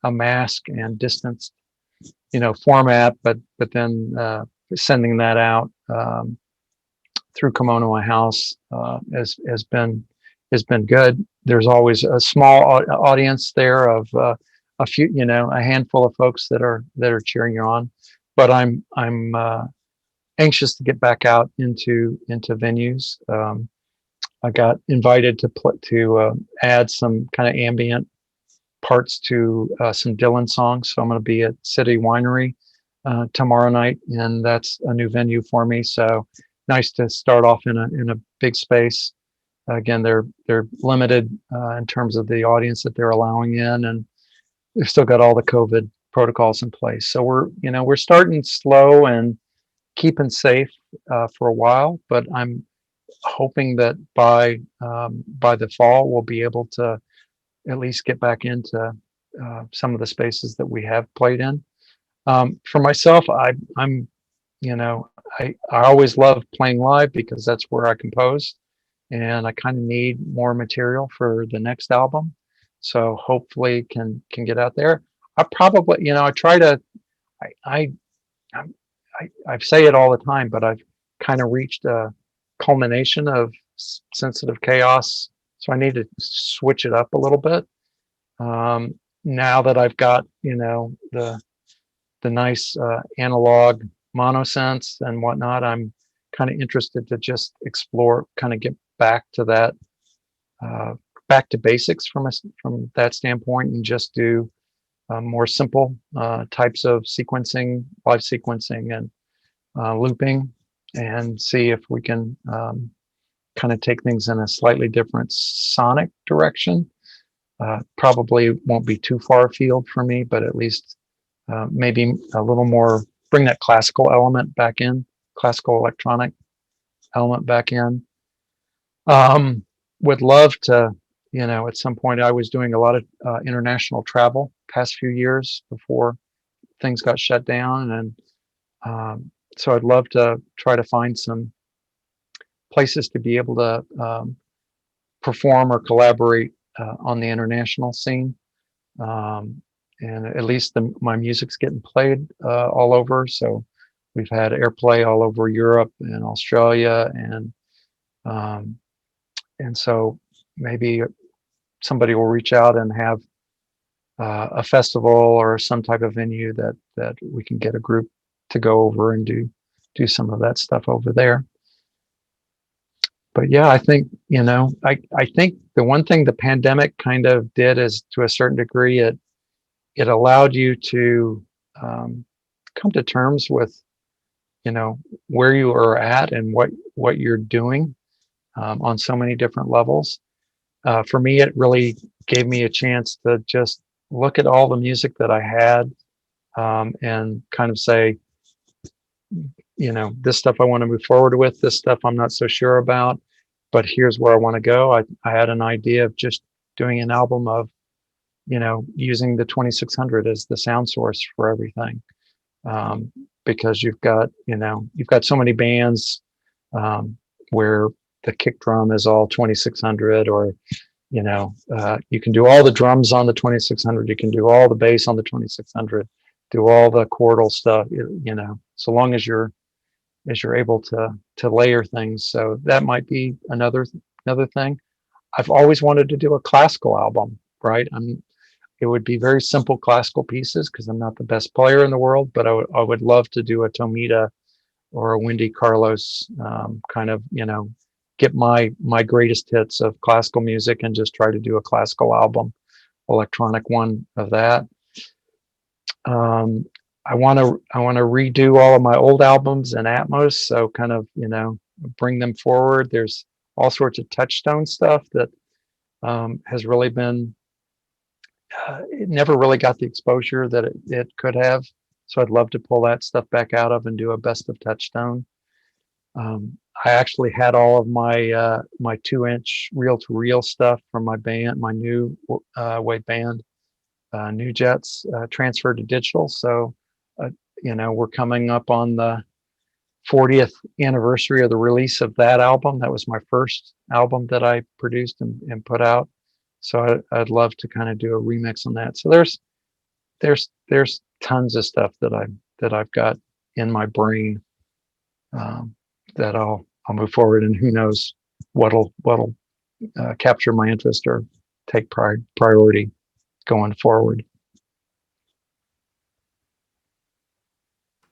a mask and distanced format, but then sending that out through Kimono My House has been good. There's always a small audience there of a few, a handful of folks that are cheering you on. But I'm anxious to get back out into venues. I got invited to add some kind of ambient parts to some Dylan songs. So I'm going to be at City Winery tomorrow night, and that's a new venue for me. So nice to start off in a big space. Again, they're limited in terms of the audience that they're allowing in, and they've still got all the COVID protocols in place. So we're starting slow and keeping safe for a while, but I'm hoping that by the fall we'll be able to at least get back into some of the spaces that we have played in. For myself, I'm, you know, I always love playing live because that's where I compose, and I kind of need more material for the next album. So hopefully can get out there. I probably, I try to, I, I, I'm- I say it all the time, but I've kind of reached a culmination of sensitive chaos. So I need to switch it up a little bit. Now that I've got, the nice analog monosense and whatnot, I'm kind of interested to just explore, kind of get back to that, uh, back to basics from that standpoint, and just do more simple types of sequencing, live sequencing, and looping, and see if we can kind of take things in a slightly different sonic direction. Probably won't be too far afield for me, but at least maybe a little more, bring that classical element back in, classical electronic element back in. Would love to, at some point I was doing a lot of international travel past few years before things got shut down. And so I'd love to try to find some places to be able to perform or collaborate on the international scene. Um, and at least my music's getting played all over. So we've had airplay all over Europe and Australia, um, and so maybe somebody will reach out and have a festival or some type of venue that we can get a group to go over and do some of that stuff over there. But yeah, I think, I think the one thing the pandemic kind of did is, to a certain degree, it allowed you to come to terms with, where you are at and what you're doing on so many different levels. For me, it really gave me a chance to just look at all the music that I had, and kind of say, this stuff I want to move forward with, this stuff I'm not so sure about, but here's where I want to go. I had an idea of just doing an album of, using the 2600 as the sound source for everything. Because you've got so many bands where the kick drum is all 2600, or you can do all the drums on the 2600, you can do all the bass on the 2600, do all the chordal stuff, so long as you're able to layer things. So that might be another thing. I've always wanted to do a classical album, right? It would be very simple classical pieces because I'm not the best player in the world, but I would love to do a Tomita or a Wendy Carlos, kind of, get my greatest hits of classical music and just try to do a classical album, electronic one of that. I want to redo all of my old albums in Atmos, so kind of, bring them forward. There's all sorts of touchstone stuff that has really been, it never really got the exposure that it could have. So I'd love to pull that stuff back out of and do a best of touchstone. I actually had all of my my 2-inch reel-to-reel stuff from my band, my new wave band, New Jets, transferred to digital. So, we're coming up on the 40th anniversary of the release of that album. That was my first album that I produced and put out. So I'd love to kind of do a remix on that. So there's tons of stuff that I've got in my brain, that I'll move forward, and who knows what'll capture my interest or take priority going forward.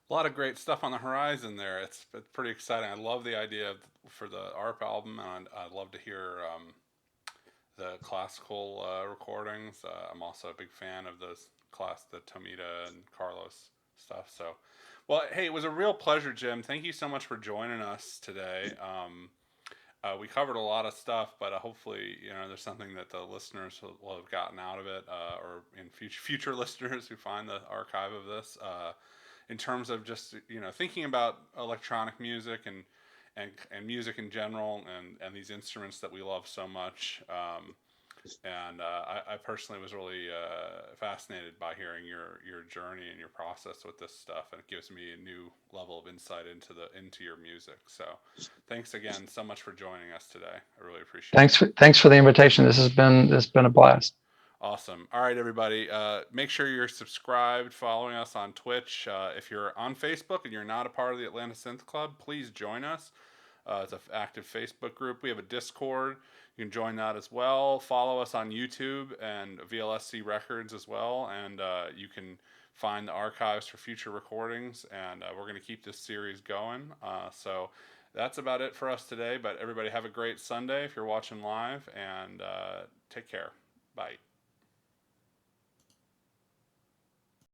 A lot of great stuff on the horizon there. It's pretty exciting. I love the idea for the ARP album, and I'd love to hear the classical recordings. I'm also a big fan of the Tomita and Carlos stuff. So, well, hey, it was a real pleasure, Jim. Thank you so much for joining us today. We covered a lot of stuff, but hopefully, there's something that the listeners will have gotten out of it, or in future listeners who find the archive of this, in terms of just thinking about electronic music and music in general, and these instruments that we love so much. And I personally was really fascinated by hearing your journey and your process with this stuff, and it gives me a new level of insight into your music. So, thanks again so much for joining us today. I really appreciate it. Thanks for the invitation. This has been a blast. Awesome. All right, everybody. Make sure you're subscribed, following us on Twitch. If you're on Facebook and you're not a part of the Atlanta Synth Club, please join us. It's an active Facebook group. We have a Discord. You can join that as well. Follow us on YouTube and VLSC Records as well. And you can find the archives for future recordings. And we're going to keep this series going. So that's about it for us today. But everybody have a great Sunday if you're watching live. And take care. Bye.